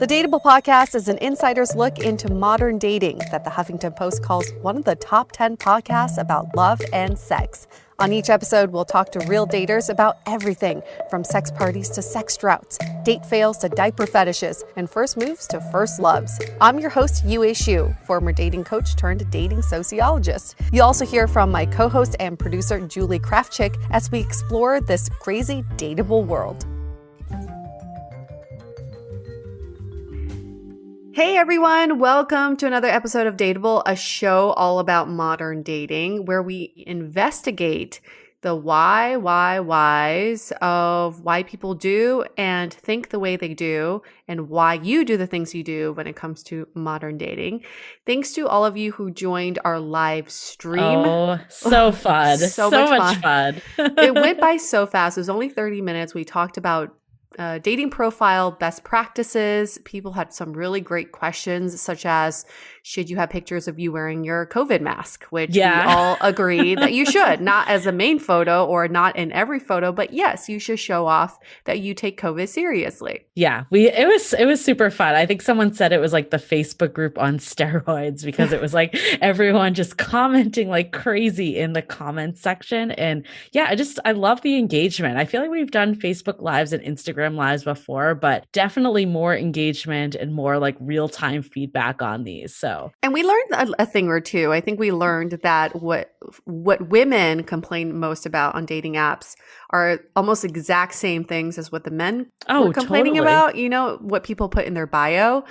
The Dateable podcast is an insider's look into modern dating that the Huffington Post calls one of the top 10 podcasts about love and sex. On each episode, we'll talk to real daters about everything from sex parties to sex droughts, date fails to diaper fetishes, and first moves to first loves. I'm your host, Yue Xu, former dating coach turned dating sociologist. You'll also hear from my co-host and producer, Julie Krafchick, as we explore this crazy dateable world. Hey everyone, welcome to another episode of Dateable, a show all about modern dating where we investigate the whys of why people do and think the way they do and why you do the things you do when it comes to modern dating. Thanks to all of you who joined our live stream. Oh, so fun. so much fun. It went by so fast. It was only 30 minutes. We talked about dating profile best practices. People had some really great questions, such as, should you have pictures of you wearing your COVID mask? Which we all agree that you should, not as a main photo or not in every photo, but yes, you should show off that you take COVID seriously. Yeah, it was super fun. I think someone said it was like the Facebook group on steroids because it was like everyone just commenting like crazy in the comments section. And yeah, I love the engagement. I feel like we've done Facebook Lives and Instagram Lives before, but definitely more engagement and more like real-time feedback on these. And we learned a thing or two. I think we learned that what women complain most about on dating apps are almost exact same things as what the men were complaining about, you know, what people put in their bio.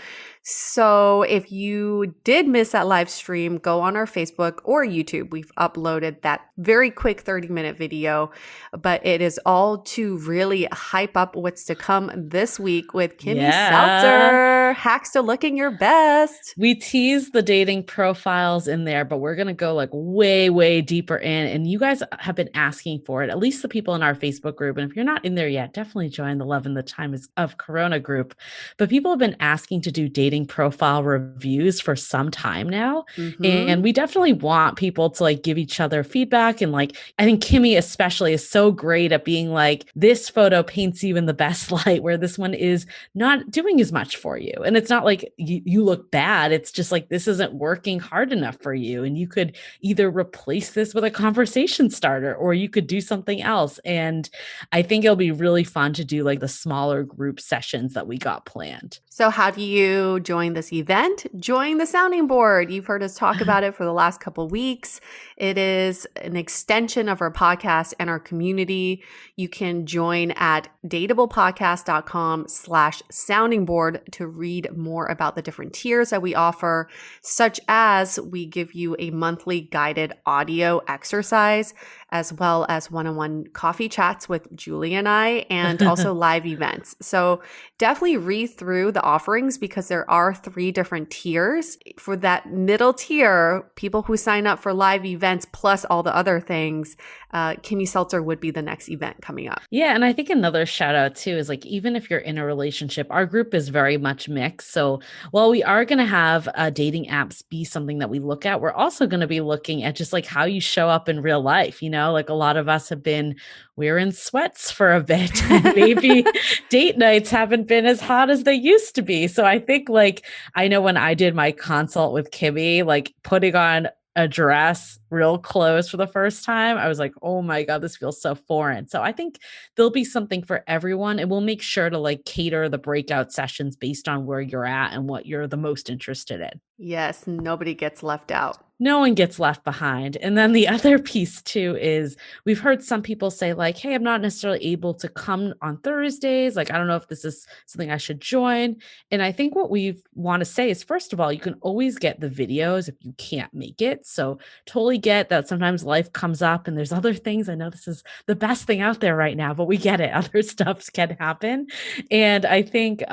So if you did miss that live stream, go on our Facebook or YouTube. We've uploaded that very quick 30-minute video, but it is all to really hype up what's to come this week with Kimmy Seltzer. Hacks to looking your best. We tease the dating profiles in there, but we're going to go like way deeper in. And you guys have been asking for it, at least the people in our Facebook group. And if you're not in there yet, definitely join the Love in the Time of Corona group. But people have been asking to do dating profile reviews for some time now. Mm-hmm. And we definitely want people to like give each other feedback. And like, I think Kimmy especially is so great at being like, this photo paints you in the best light, where this one is not doing as much for you. And it's not like you look bad. It's just like, this isn't working hard enough for you. And you could either replace this with a conversation starter, or you could do something else. And I think it'll be really fun to do like the smaller group sessions that we got planned. So how do you join this event? Join the sounding board. You've heard us talk about it for the last couple of weeks. It is an extension of our podcast and our community. You can join at dateablepodcast.com/sounding board to read more about the different tiers that we offer, such as we give you a monthly guided audio exercise, as well as one-on-one coffee chats with Julie and I, and also live events. So definitely read through the offerings because there are 3 different tiers. For that middle tier, people who sign up for live events plus all the other things, Kimmy Seltzer would be the next event coming up. Yeah, and I think another shout out too is like, even if you're in a relationship, our group is very much mixed. So while we are going to have dating apps be something that we look at, we're also going to be looking at just like how you show up in real life. You know, like a lot of us have been wearing sweats for a bit. Maybe date nights haven't been as hot as they used to be. So I think like, I know when I did my consult with Kimmy, like putting on a dress real clothes for the first time, I was like, oh my God, this feels so foreign. So I think there'll be something for everyone, and we'll make sure to like cater the breakout sessions based on where you're at and what you're the most interested in. Yes, nobody gets left out. No one gets left behind. And then the other piece too is we've heard some people say like, hey, I'm not necessarily able to come on Thursdays. Like, I don't know if this is something I should join. And I think what we want to say is, first of all, you can always get the videos if you can't make it. So totally get that sometimes life comes up and there's other things. I know this is the best thing out there right now, but we get it. Other stuff can happen. And I think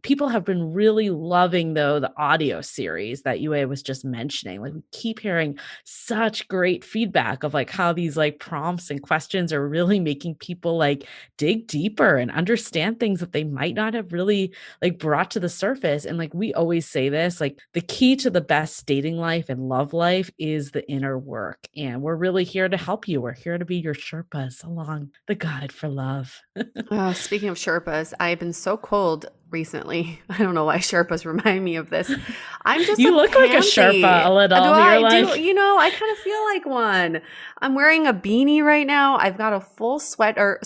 people have been really loving though the audio series that Yue was just mentioning. Like, we keep hearing such great feedback of like how these like prompts and questions are really making people like dig deeper and understand things that they might not have really like brought to the surface. And like, we always say this, like the key to the best dating life and love life is the inner work. And we're really here to help you. We're here to be your Sherpas along the guide for love. Speaking of Sherpas, I've been so cold recently. I don't know why Sherpas remind me of this. I'm just you look pansy. like a Sherpa a little. Do I? You know, I kind of feel like one. I'm wearing a beanie right now. I've got a full sweater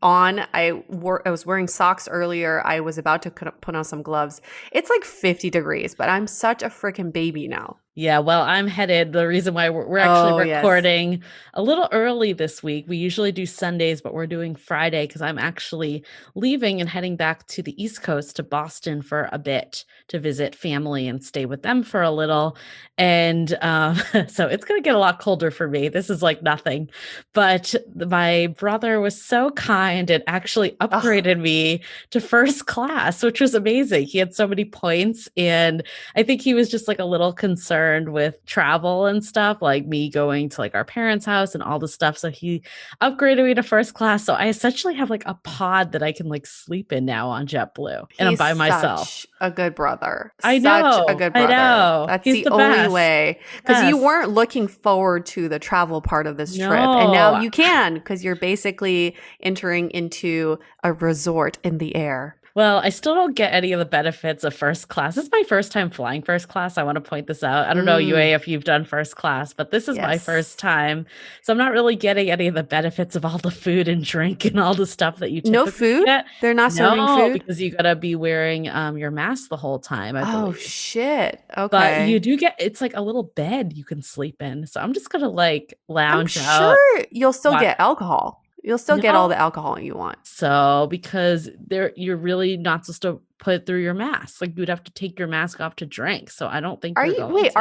on. I was wearing socks earlier. I was about to put on some gloves. It's like 50 degrees, but I'm such a freaking baby now. Yeah, well, I'm headed. The reason why we're actually recording a little early this week. We usually do Sundays, but we're doing Friday because I'm actually leaving and heading back to the East Coast to Boston for a bit to visit family and stay with them for a little. And so it's going to get a lot colder for me. This is like nothing. But my brother was so kind and actually upgraded me to first class, which was amazing. He had so many points, and I think he was just like a little concerned with travel and stuff, like me going to like our parents' house and all the stuff. So he upgraded me to first class. So I essentially have like a pod that I can like sleep in now on JetBlue, and I'm by myself. Such a good brother. I know. Such a good brother. I know. That's the only way. Because you weren't looking forward to the travel part of this trip. And now you can, because you're basically entering into a resort in the air. Well, I still don't get any of the benefits of first class. This is my first time flying first class. I want to point this out. I don't know, UA, if you've done first class, but this is my first time. So I'm not really getting any of the benefits of all the food and drink and all the stuff that you typically No food? get. They're not serving food? Because you got to be wearing your mask the whole time, I believe. Oh, shit. Okay. But you do get, it's like a little bed you can sleep in. So I'm just going to like lounge out. I'm sure you'll still get alcohol. You'll still get all the alcohol you want. So because you're really not supposed to put it through your mask. Like you'd have to take your mask off to drink. So I don't think are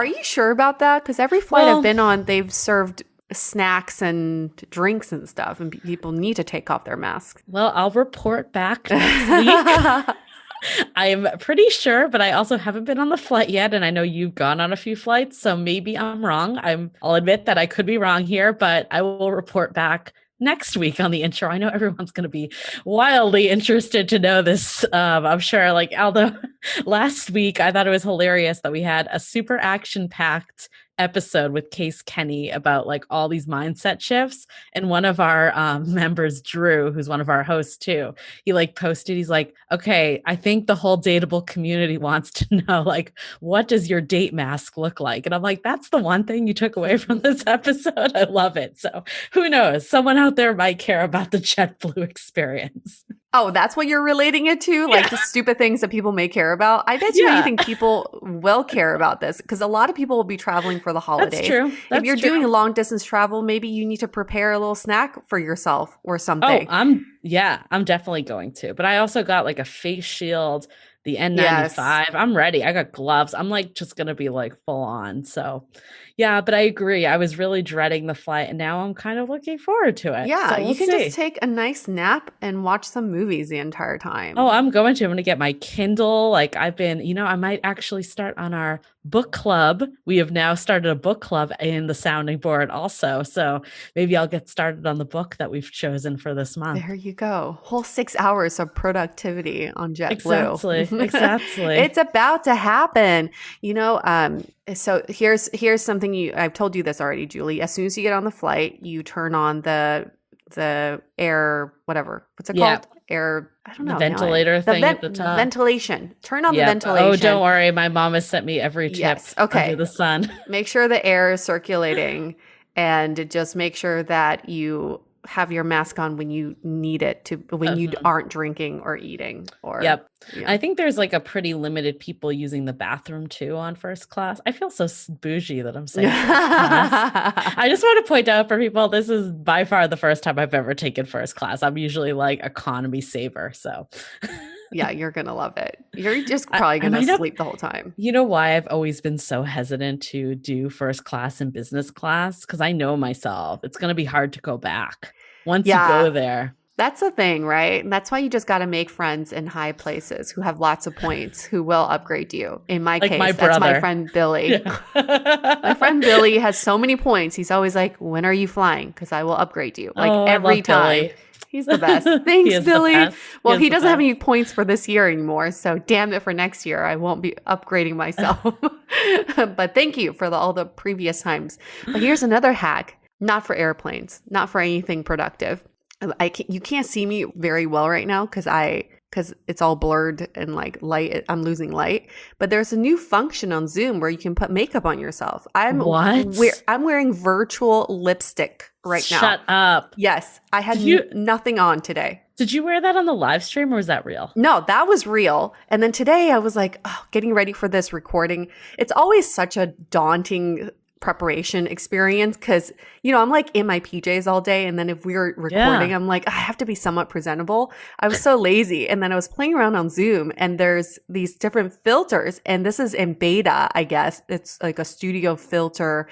you sure about that? Because every flight I've been on, they've served snacks and drinks and stuff, and people need to take off their masks. Well, I'll report back next week. I'm pretty sure, but I also haven't been on the flight yet. And I know you've gone on a few flights, so maybe I'm wrong. I'll admit that I could be wrong here, but I will report back next week on the intro. I know everyone's going to be wildly interested to know this. I'm sure, like, although last week I thought it was hilarious that we had a super action-packed episode with Case Kenny about like all these mindset shifts, and one of our members, Drew, who's one of our hosts too, he like posted, he's like, okay, I think the whole dateable community wants to know, like, what does your date mask look like? And I'm like, that's the one thing you took away from this episode. I love it. So who knows, someone out there might care about the JetBlue experience. Oh, that's what you're relating it to? Like the stupid things that people may care about? I bet you anything people will care about this, because a lot of people will be traveling for the holidays. That's true. If you're doing long distance travel, maybe you need to prepare a little snack for yourself or something. Oh, I'm definitely going to. But I also got like a face shield, the N95. Yes. I'm ready. I got gloves. I'm like just going to be like full on. So yeah, but I agree. I was really dreading the flight, and now I'm kind of looking forward to it. Yeah, so you can just take a nice nap and watch some movies the entire time. Oh, I'm going to get my Kindle. Like I've been, I might actually start on our book club. We have now started a book club in the sounding board also. So maybe I'll get started on the book that we've chosen for this month. There you go. Whole 6 hours of productivity on JetBlue. Exactly. It's about to happen. So here's something I've told you this already, Julie. As soon as you get on the flight, you turn on the air, whatever. What's it called? Air, I don't know. The ventilator thing at the top. Ventilation. Turn on the ventilation. Oh, don't worry. My mom has sent me every tip under the sun. Make sure the air is circulating, and just make sure that you have your mask on when you need it when you aren't drinking or eating. I think there's like a pretty limited people using the bathroom too on first class. I feel so bougie that I'm saying I just want to point out for people, this is by far the first time I've ever taken first class. I'm usually like economy saver. So yeah, you're going to love it. You're just probably going to sleep the whole time. You know why I've always been so hesitant to do first class and business class? Because I know myself, it's going to be hard to go back once you go there. That's the thing, right? And that's why you just got to make friends in high places who have lots of points, who will upgrade you. In my case, that's my friend Billy. Yeah. My friend Billy has so many points. He's always like, when are you flying? Because I will upgrade you. Like every time. Billy. He's the best. Thanks, Billy. Well, he doesn't have any points for this year anymore. So damn it, for next year, I won't be upgrading myself. But thank you for all the previous times. But here's another hack. Not for airplanes. Not for anything productive. You can't see me very well right now because I because it's all blurred and like light. I'm losing light. But there's a new function on Zoom where you can put makeup on yourself. I'm wearing virtual lipstick right now. Shut up. Yes. I had nothing on today. Did you wear that on the live stream or was that real? No, that was real. And then today I was like, getting ready for this recording. It's always such a daunting preparation experience because, I'm like in my PJs all day. And then if we were recording, I'm like, I have to be somewhat presentable. I was so lazy. And then I was playing around on Zoom and there's these different filters. And this is in beta, I guess. It's like a studio filter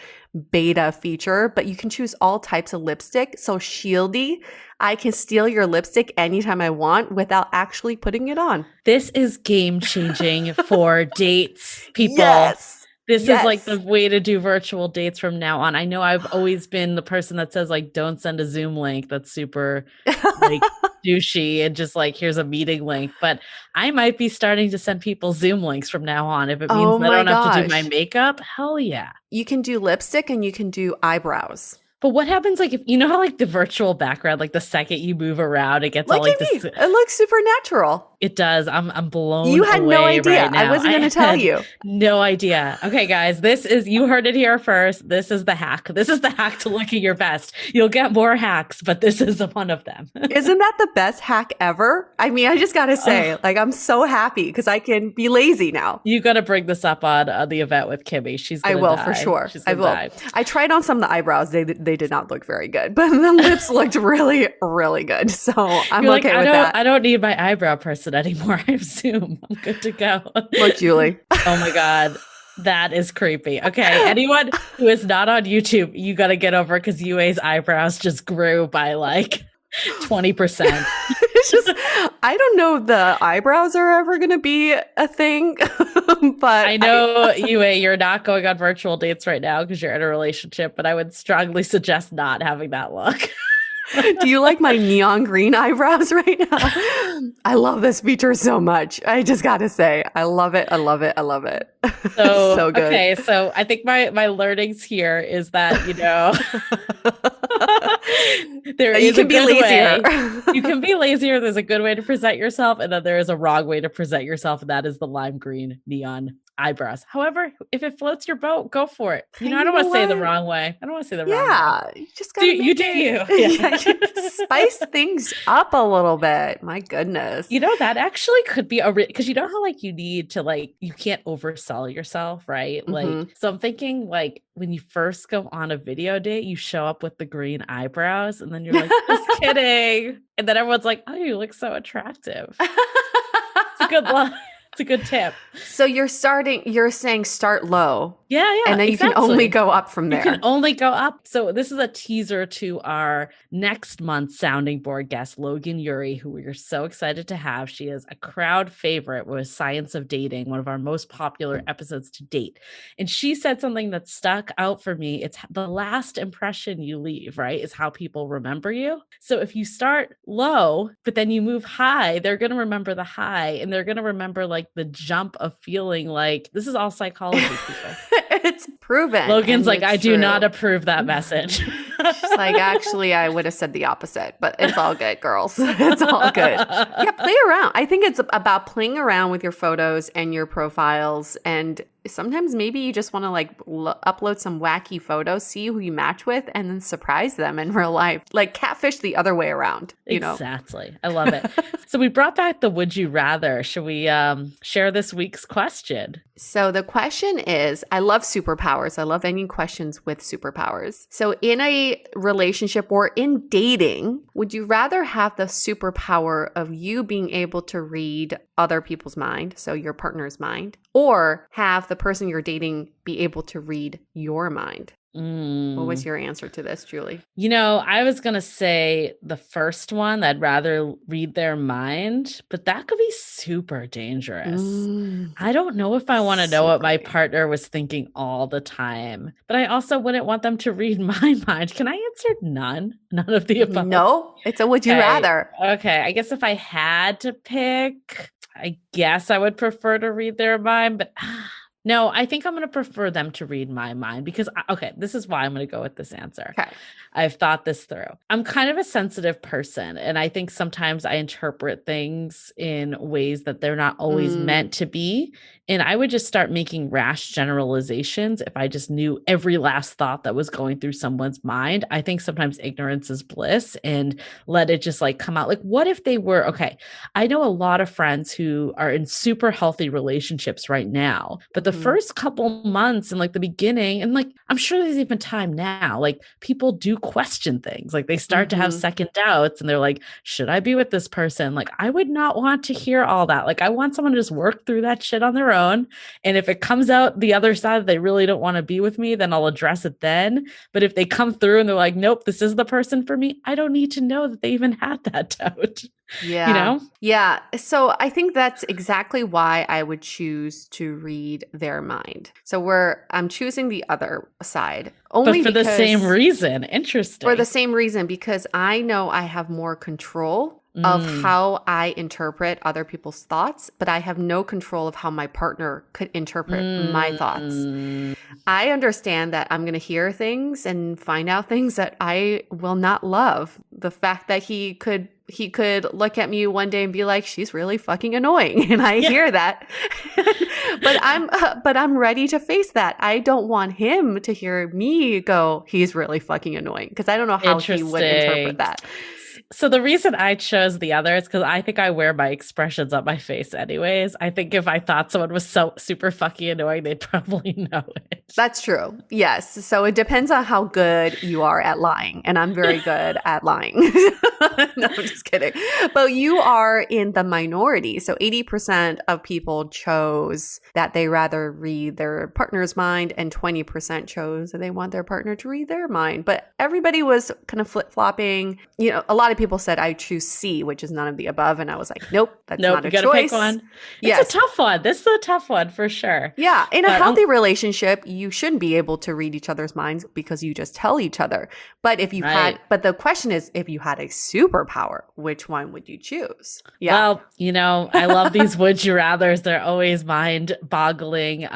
beta feature, but you can choose all types of lipstick. So shieldy, I can steal your lipstick anytime I want without actually putting it on. This is game changing for dates, people. Yes. This is like the way to do virtual dates from now on. I know I've always been the person that says like, don't send a Zoom link. That's super like douchey and just like, here's a meeting link. But I might be starting to send people Zoom links from now on. If it means I don't have to do my makeup, hell yeah. You can do lipstick and you can do eyebrows. But what happens like if how like the virtual background, like the second you move around, it gets all like this. It looks supernatural. It does. I'm blown away. You had no idea. Right now. I wasn't going to tell you. No idea. Okay, guys, you heard it here first. This is the hack. This is the hack to looking your best. You'll get more hacks, but this is one of them. Isn't that the best hack ever? I mean, I just got to say, like, I'm so happy because I can be lazy now. You got to bring this up on the event with Kimmy. I will for sure. I will. I tried on some of the eyebrows. They did not look very good, but the lips looked really, really good. So I'm okay with that. I don't need my eyebrow person anymore. I have Zoom. I'm good to go. Look, Julie. Oh my God. That is creepy. Okay. Anyone who is not on YouTube, you got to get over because UA's eyebrows just grew by like 20%. It's just, I don't know if the eyebrows are ever going to be a thing, but I know UA, you're not going on virtual dates right now because you're in a relationship, but I would strongly suggest not having that look. Do you like my neon green eyebrows right now? I love this feature so much. I just got to say, I love it. I love it. I love it. So, so good. Okay. So I think my learnings here is that, you can be lazier. You can be lazier. There's a good way to present yourself. And then there is a wrong way to present yourself. And that is the lime green neon eyebrows. However, if it floats your boat, go for it. I don't want to say the wrong way. I don't want to say the wrong way. Yeah. You just got to you. Yeah. Spice things up a little bit. My goodness. That actually could be because you know how like you need to like, you can't oversell yourself, right? Like, so I'm thinking like when you first go on a video date, you show up with the green eyebrows and then you're like, just kidding. And then everyone's like, oh, you look so attractive. It's a good line. It's a good tip. So you're saying start low. Yeah. And then you can only go up from there. You can only go up. So this is a teaser to our next month's sounding board guest, Logan Yuri, who we are so excited to have. She is a crowd favorite with Science of Dating, one of our most popular episodes to date. And she said something that stuck out for me. It's the last impression you leave, right? Is how people remember you. So if you start low, but then you move high, they're going to remember the high and they're going to remember like the jump of feeling like this is all psychology, people. It's proven. Logan's like, I do not approve that message. She's like, actually, I would have said the opposite, but it's all good, girls. It's all good. Yeah, play around. I think it's about playing around with your photos and your profiles. And sometimes maybe you just want to like upload some wacky photos, see who you match with, and then surprise them in real life. Like catfish the other way around. Exactly. I love it. So we brought back the Would You Rather. Should we share this week's question? So the question is, I love superpowers. I love any questions with superpowers. So in a relationship or in dating, would you rather have the superpower of you being able to read other people's mind, so your partner's mind, or have the person you're dating be able to read your mind? What was your answer to this, Julie? I was going to say the first one. I'd rather read their mind, but that could be super dangerous. I don't know if I want to know what my partner was thinking all the time, but I also wouldn't want them to read my mind. Can I answer none? None of the above? No, it's a would you rather. Okay. I guess if I had to pick, I guess I would prefer to read their mind, but No, I think I'm going to prefer them to read my mind because, okay, this is why I'm going to go with this answer. Okay. I've thought this through. I'm kind of a sensitive person, and I think sometimes I interpret things in ways that they're not always meant to be. And I would just start making rash generalizations if I just knew every last thought that was going through someone's mind. I think sometimes ignorance is bliss, and let it just like come out. Like, what if they were, okay, I know a lot of friends who are in super healthy relationships right now, but the first couple months and like the beginning, and like, I'm sure there's even time now, like people do question things. Like they start to have second doubts and they're like, should I be with this person? Like, I would not want to hear all that. Like, I want someone to just work through that shit on their own. And if it comes out the other side, they really don't want to be with me, then I'll address it then. But if they come through and they're like, nope, this is the person for me, I don't need to know that they even had that doubt. Yeah. You know? Yeah. So I think that's exactly why I would choose to read their mind. So I'm choosing the other side. Only but for the same reason. Interesting. For the same reason, because I know I have more control of how I interpret other people's thoughts, but I have no control of how my partner could interpret my thoughts. I understand that I'm going to hear things and find out things that I will not love. The fact that he could look at me one day and be like, she's really fucking annoying. And I hear that. but I'm ready to face that. I don't want him to hear me go, he's really fucking annoying. Because I don't know how he would interpret that. So the reason I chose the other is because I think I wear my expressions on my face anyways. I think if I thought someone was so super fucking annoying, they'd probably know it. That's true. Yes. So it depends on how good you are at lying. And I'm very good at lying. No, I'm just kidding. But you are in the minority. So 80% of people chose that they rather read their partner's mind, and 20% chose that they want their partner to read their mind. But everybody was kind of flip-flopping. You know, a lot of people said I choose C, which is none of the above. And I was like, nope, that's not a choice. Nope, you gotta pick one. It's a tough one. This is a tough one for sure. Yeah. In a healthy relationship, you shouldn't be able to read each other's minds because you just tell each other. But if you but the question is, if you had a superpower, which one would you choose? Yeah. Well, you know, I love these would you rathers. They're always mind boggling.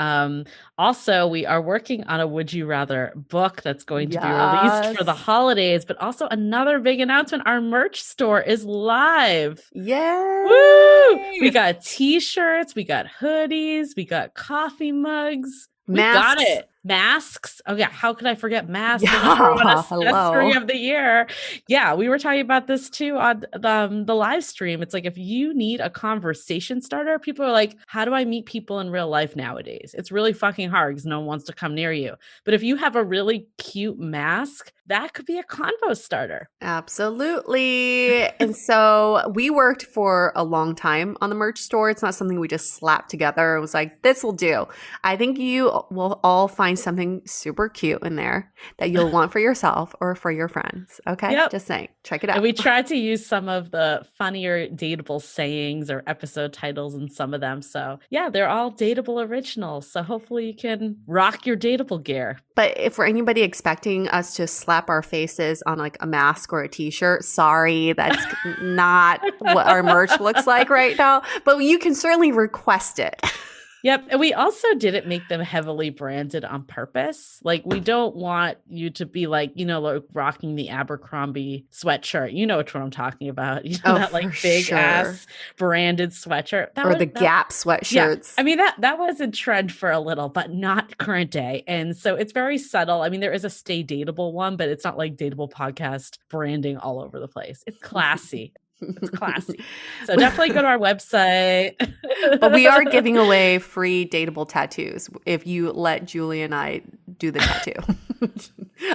Also, we are working on a Would You Rather book that's going to be released for the holidays, but also another big announcement. Our merch store is live. Yay! Woo! We got t-shirts, we got hoodies, we got coffee mugs. We got it. Masks. Oh yeah. How could I forget masks? Yeah, accessory of the year. Yeah. We were talking about this too on the live stream. It's like, if you need a conversation starter, people are like, how do I meet people in real life nowadays? It's really fucking hard because no one wants to come near you. But if you have a really cute mask, that could be a convo starter. Absolutely. And so we worked for a long time on the merch store. It's not something we just slapped together. It was like, this will do. I think you will all find something super cute in there that you'll want for yourself or for your friends. Okay. Yep. Just saying, check it out. And we tried to use some of the funnier dateable sayings or episode titles in some of them. So yeah, they're all dateable originals. So hopefully you can rock your dateable gear. But if for anybody expecting us to slap our faces on like a mask or a t-shirt, sorry, that's not what our merch looks like right now. But you can certainly request it. Yep. And we also didn't make them heavily branded on purpose. Like, we don't want you to be like, you know, like rocking the Abercrombie sweatshirt. You know what I'm talking about. You know, that like big ass branded sweatshirt. Or the Gap sweatshirts. Yeah. I mean, that was in trend for a little, but not current day. And so it's very subtle. I mean, there is a Stay Dateable one, but it's not like Dateable podcast branding all over the place. It's classy. It's classy. So definitely go to our website. But we are giving away free dateable tattoos if you let Julie and I do the tattoo.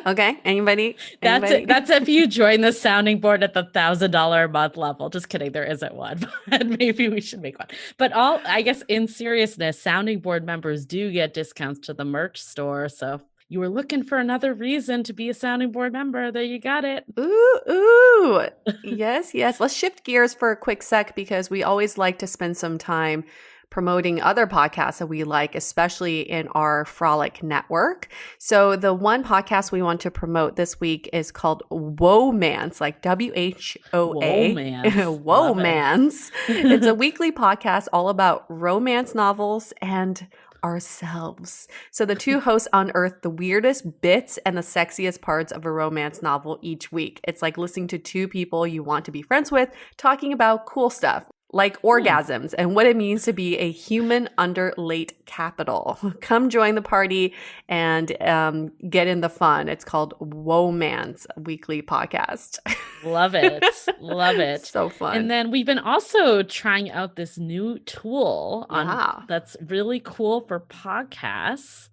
Okay? Anybody? That's if you join the sounding board at the $1,000 a month level. Just kidding. There isn't one, but maybe we should make one. But I guess in seriousness, sounding board members do get discounts to the merch store. So you were looking for another reason to be a sounding board member, there you got it. Ooh. Yes. Let's shift gears for a quick sec because we always like to spend some time promoting other podcasts that we like, especially in our Frolic network. So the one podcast we want to promote this week is called Womance, like WHOA. Womance. It's a weekly podcast all about romance novels and ourselves. So the two hosts unearth the weirdest bits and the sexiest parts of a romance novel each week. It's like listening to two people you want to be friends with talking about cool stuff, like orgasms and what it means to be a human under late capital. Come join the party and get in the fun. It's called Womance Weekly Podcast. Love it. Love it. So fun. And then we've been also trying out this new tool that's really cool for podcasts.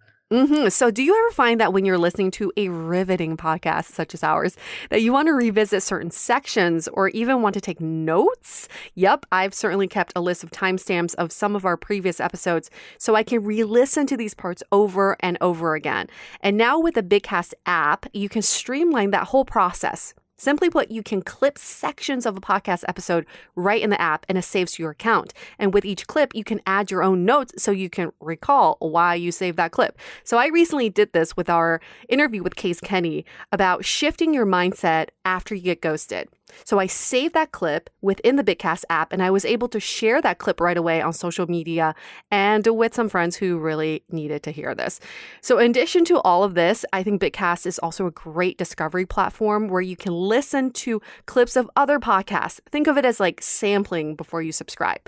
So do you ever find that when you're listening to a riveting podcast such as ours, that you want to revisit certain sections or even want to take notes? Yep, I've certainly kept a list of timestamps of some of our previous episodes so I can re-listen to these parts over and over again. And now with the BigCast app, you can streamline that whole process. Simply put, you can clip sections of a podcast episode right in the app and it saves to your account. And with each clip, you can add your own notes so you can recall why you saved that clip. So I recently did this with our interview with Case Kenny about shifting your mindset after you get ghosted. So I saved that clip within the BigCast app and I was able to share that clip right away on social media and with some friends who really needed to hear this. So in addition to all of this, I think BigCast is also a great discovery platform where you can listen to clips of other podcasts. Think of it as like sampling before you subscribe.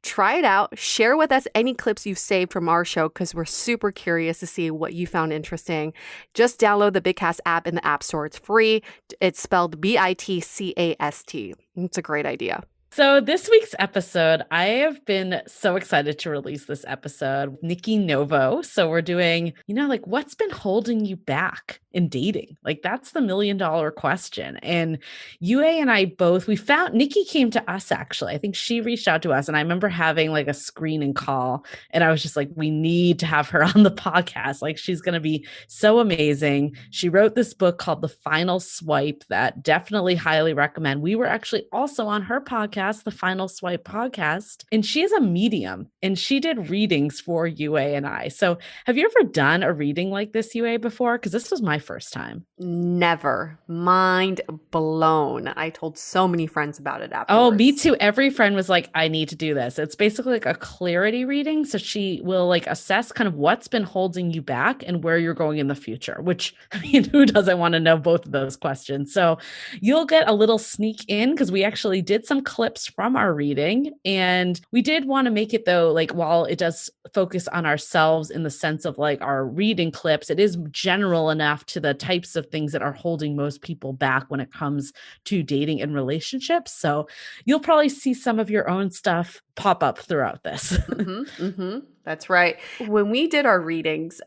Try it out. Share with us any clips you've saved from our show because we're super curious to see what you found interesting. Just download the BigCast app in the App Store. It's free. It's spelled BITCAST. It's a great idea. So this week's episode, I have been so excited to release this episode with Nikki Novo. So we're doing, like what's been holding you back in dating? Like that's the $1 million question. And Yue and I both, Nikki came to us actually. I think she reached out to us and I remember having like a screening call and I was just like, we need to have her on the podcast. Like she's going to be so amazing. She wrote this book called The Final Swipe that definitely highly recommend. We were actually also on her podcast, The Final Swipe podcast, and she is a medium and she did readings for Yue and I. So have you ever done a reading like this, Yue, before? Because this was my first time. Never. Mind blown. I told so many friends about it afterwards. Oh, me too. Every friend was like, I need to do this. It's basically like a clarity reading. So she will like assess kind of what's been holding you back and where you're going in the future, which, I mean, who doesn't want to know both of those questions? So you'll get a little sneak in because we actually did some clips from our reading. And we did want to make it though, like while it does focus on ourselves in the sense of like our reading clips, it is general enough to the types of things that are holding most people back when it comes to dating and relationships. So you'll probably see some of your own stuff pop up throughout this. That's right. When we did our readings,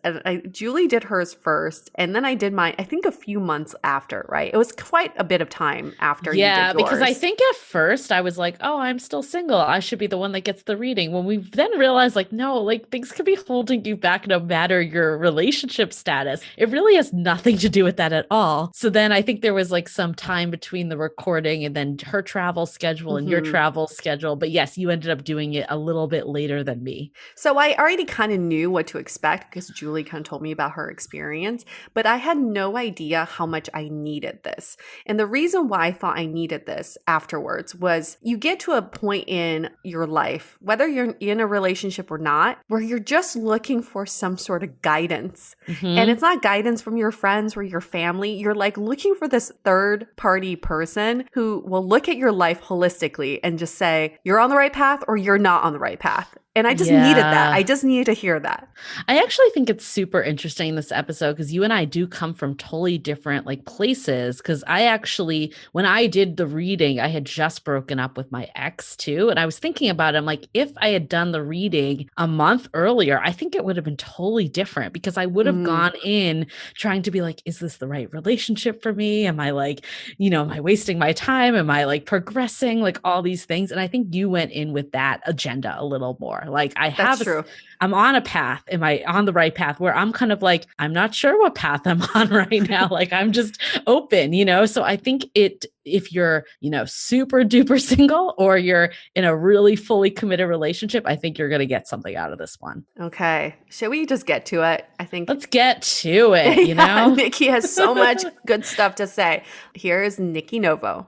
Julie did hers first, and then I did mine, I think a few months after, right? It was quite a bit of time after you did yours. Because I think at first I was like, oh, I'm still single. I should be the one that gets the reading. When we then realized like, no, like things could be holding you back no matter your relationship status. It really has nothing to do with that at all. So then I think there was like some time between the recording and then her travel schedule and your travel schedule. But yes, you ended up doing it a little bit later than me. So I already kind of knew what to expect because Julie kind of told me about her experience, but I had no idea how much I needed this. And the reason why I thought I needed this afterwards was you get to a point in your life, whether you're in a relationship or not, where you're just looking for some sort of guidance. And it's not guidance from your friends or your family. You're like looking for this third party person who will look at your life holistically and just say, you're on the right path or you're not on the right path. And I just needed that. I just needed to hear that. I actually think it's super interesting this episode because you and I do come from totally different like places. Because I actually, when I did the reading, I had just broken up with my ex too. And I was thinking about it. I'm like, if I had done the reading a month earlier, I think it would have been totally different because I would have gone in trying to be like, is this the right relationship for me? Am I like, am I wasting my time? Am I like progressing? Like all these things. And I think you went in with that agenda a little more. Like I'm on a path. Am I on the right path? Where I'm kind of like, I'm not sure what path I'm on right now. Like I'm just open, So I think if you're, super duper single or you're in a really fully committed relationship, I think you're going to get something out of this one. Okay. Shall we just get to it? I think let's get to it. Nikki has so much good stuff to say. Here's Nikki Novo.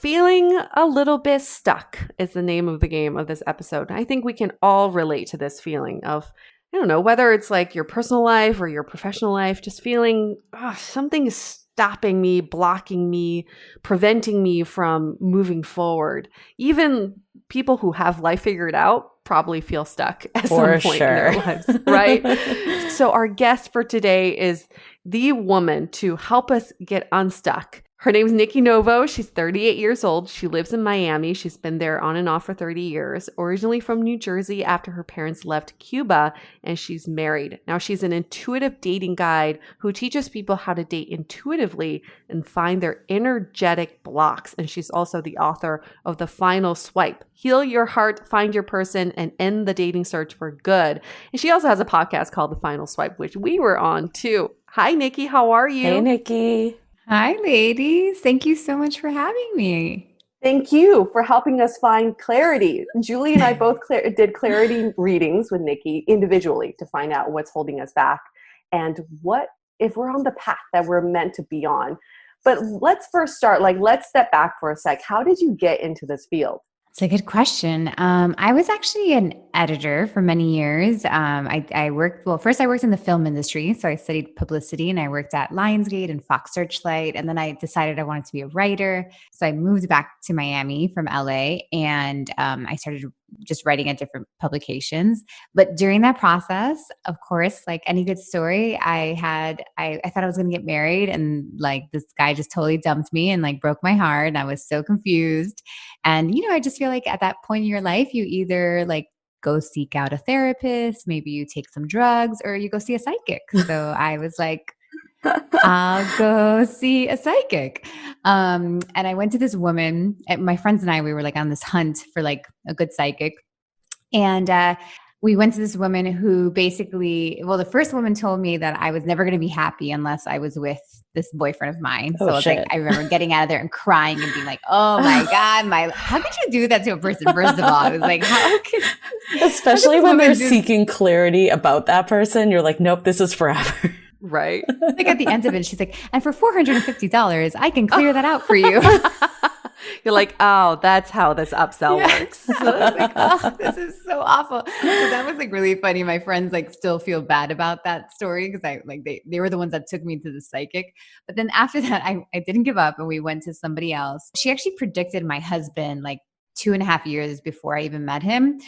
feeling a little bit stuck is the name of the game of this episode. I think we can all relate to this feeling of, I don't know, whether it's like your personal life or your professional life, just feeling something is stopping me, blocking me, preventing me from moving forward. Even people who have life figured out probably feel stuck at some point in their lives, right? So our guest for today is the woman to help us get unstuck. Her name is Nikki Novo. She's 38 years old. She lives in Miami. She's been there on and off for 30 years, originally from New Jersey after her parents left Cuba, and she's married. Now, she's an intuitive dating guide who teaches people how to date intuitively and find their energetic blocks. And she's also the author of The Final Swipe: Heal Your Heart, Find Your Person, and End the Dating Search for Good. And she also has a podcast called The Final Swipe, which we were on too. Hi, Nikki. How are you? Hey, Nikki. Hi, ladies. Thank you so much for having me. Thank you for helping us find clarity. Julie and I both did clarity readings with Nikki individually to find out what's holding us back and what if we're on the path that we're meant to be on. But let's first start, let's step back for a sec. How did you get into this field? It's a good question. I was actually an editor for many years. I worked in the film industry. So I studied publicity and I worked at Lionsgate and Fox Searchlight. And then I decided I wanted to be a writer. So I moved back to Miami from LA and I started just writing at different publications. But during that process, of course, like any good story, I thought I was going to get married and this guy just totally dumped me and broke my heart. And I was so confused. And, I just feel like at that point in your life, you either go seek out a therapist, maybe you take some drugs, or you go see a psychic. So I was like, I'll go see a psychic. And I went to this woman, and my friends and I, we were on this hunt for a good psychic. And we went to this woman who basically, the first woman told me that I was never going to be happy unless I was with this boyfriend of mine. So I remember getting out of there and crying and being like, oh my God, how could you do that to a person? First of all, I was like, especially when they're seeking clarity about that person, you're like, nope, this is forever. Right. At the end of it, she's like, and for $450, I can clear that out for you. You're like, oh, that's how this upsell works. So I was like, oh, this is so awful. So that was really funny. My friends still feel bad about that story because they were the ones that took me to the psychic. But then after that, I didn't give up and we went to somebody else. She actually predicted my husband 2.5 years before I even met him.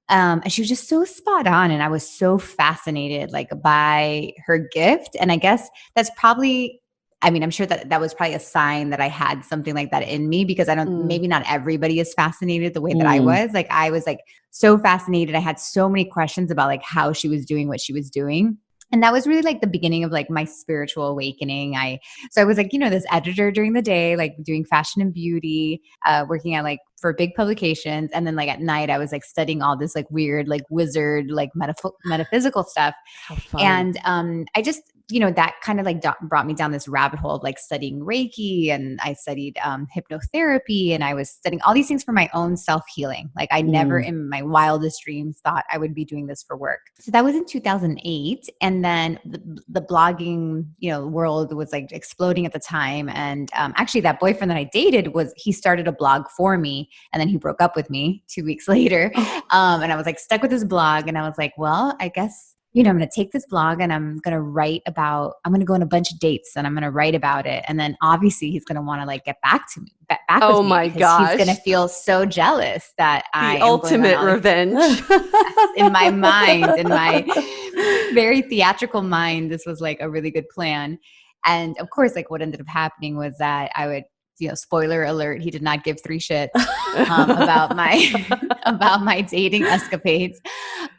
And she was just so spot on. And I was so fascinated by her gift. And I guess that's probably, I'm sure that was probably a sign that I had something like that in me because maybe not everybody is fascinated the way that I was. I was so fascinated. I had so many questions about how she was doing what she was doing. And that was really the beginning of my spiritual awakening. So I was this editor during the day, doing fashion and beauty, working at for big publications. And then at night I was studying all this weird, wizard, metaphysical stuff. How fun. And I just, that kind of brought me down this rabbit hole of studying Reiki, and I studied hypnotherapy, and I was studying all these things for my own self-healing. I never in my wildest dreams thought I would be doing this for work. So that was in 2008. And then the blogging, world was exploding at the time. And actually that boyfriend that I dated he started a blog for me, and then he broke up with me 2 weeks later. And I was stuck with this blog, and I was like, well, I guess I'm going to take this blog and I'm going to I'm going to go on a bunch of dates and I'm going to write about it. And then obviously he's going to want to get back to me, back oh with me. My gosh. He's going to feel so jealous that the ultimate revenge. In my mind, in my very theatrical mind, this was a really good plan. And of course, what ended up happening was that I would, spoiler alert, he did not give 3 shits about my dating escapades.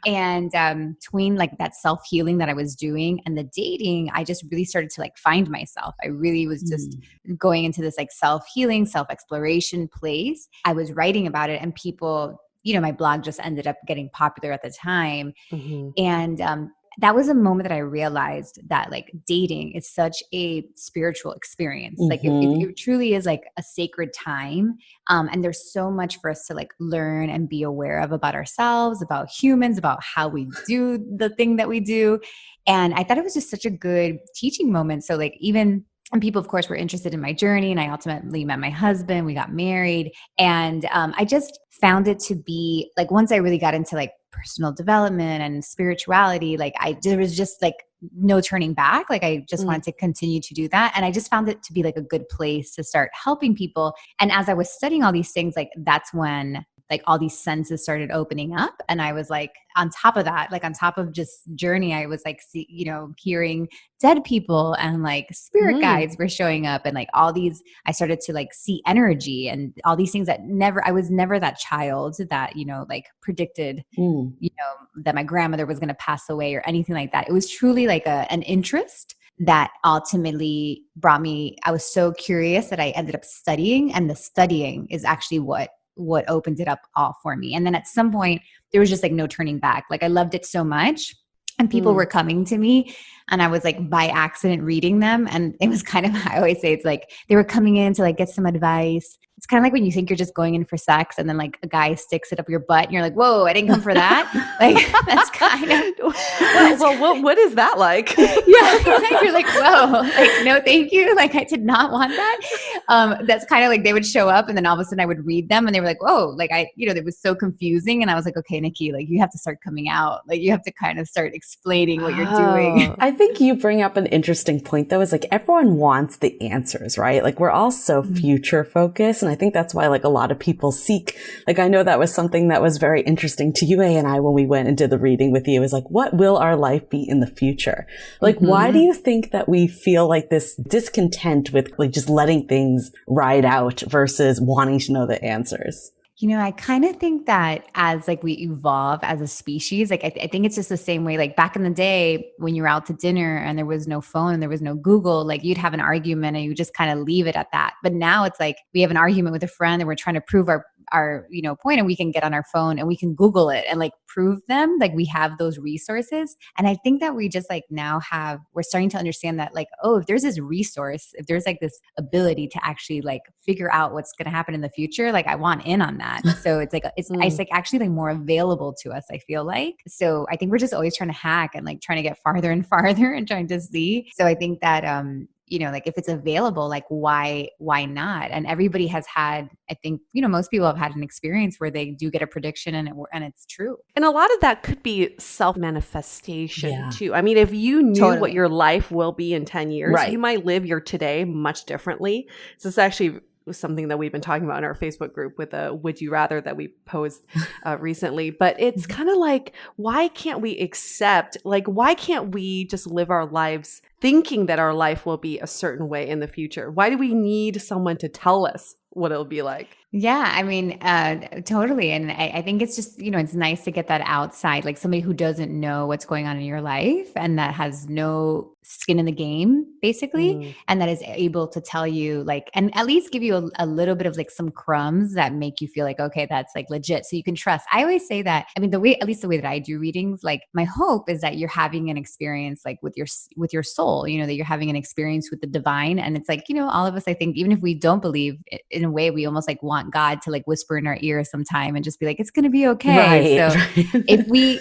And between that self-healing that I was doing and the dating, I just really started to find myself. I really was just going into this self-healing, self-exploration place. I was writing about it, and people, my blog just ended up getting popular at the time. Mm-hmm. And that was a moment that I realized that dating is such a spiritual experience. Mm-hmm. It truly is a sacred time. And there's so much for us to learn and be aware of about ourselves, about humans, about how we do the thing that we do. And I thought it was just such a good teaching moment. So even And people, of course, were interested in my journey. And I ultimately met my husband. We got married. And I just found it to be like, once I really got into like personal development and spirituality, like there was just like no turning back. Like I just wanted to continue to do that. And I just found it to be like a good place to start helping people. And as I was studying all these things, like that's when like all these senses started opening up. And I was like, on top of that, like on top of just journey, I was like, hearing dead people and like spirit guides were showing up and like all these, I started to like see energy and all these things that I was never that child that, like predicted, that my grandmother was going to pass away or anything like that. It was truly like an interest that ultimately brought me, I was so curious that I ended up studying, and the studying is actually what opened it up all for me. And then at some point there was just like no turning back. Like I loved it so much, and people were coming to me, and I was like by accident reading them. And it was kind of, I always say it's like they were coming in to like get some advice. It's kind of like when you think you're just going in for sex and then like a guy sticks it up your butt and you're like, whoa, I didn't come for that. Like that's kind of. Well, what is that like? Yeah, exactly. You're like, whoa, like, no, thank you. Like I did not want that. That's kind of like they would show up and then all of a sudden I would read them and they were like, whoa, like it was so confusing. And I was like, okay, Nikki, like you have to start coming out. Like you have to kind of start explaining what you're doing. I think you bring up an interesting point though, is like everyone wants the answers, right? Like we're all so future focused. And I think that's why like a lot of people seek, like I know that was something that was very interesting to you, A, and I, when we went and did the reading with you, it was like, what will our life be in the future? Like, why do you think that we feel like this discontent with like just letting things ride out versus wanting to know the answers? I kind of think that as like we evolve as a species, like I think it's just the same way, like back in the day when you were out to dinner and there was no phone and there was no Google, like you'd have an argument and you just kind of leave it at that. But now it's like we have an argument with a friend and we're trying to prove our point, and we can get on our phone and we can Google it and like prove them. Like we have those resources. And I think that we just like now we're starting to understand that like, oh, if there's this resource, if there's like this ability to actually like figure out what's going to happen in the future, like I want in on that. So it's like, it's like actually like more available to us, I feel like. So I think we're just always trying to hack and like trying to get farther and farther and trying to see. So I think that, like if it's available, like why not? And everybody has had, I think, most people have had an experience where they do get a prediction and it's true. And a lot of that could be self-manifestation too. I mean, if you knew what your life will be in 10 years, you might live your today much differently. So it's actually something that we've been talking about in our Facebook group with a Would You Rather that we posed recently. But it's kind of like, why can't we why can't we just live our lives thinking that our life will be a certain way in the future? Why do we need someone to tell us what it'll be like? Yeah, I mean, totally. And I think it's just, it's nice to get that outside, like somebody who doesn't know what's going on in your life and that has no skin in the game, basically, and that is able to tell you like, and at least give you a little bit of like some crumbs that make you feel like, okay, that's like legit. So you can trust. I always say that, I mean, at least the way that I do readings, like my hope is that you're having an experience like with your soul, that you're having an experience with the divine. And it's like, all of us, I think, even if we don't believe, in a way, we almost like want God to like whisper in our ear sometime and just be like, it's going to be okay. Right. So if we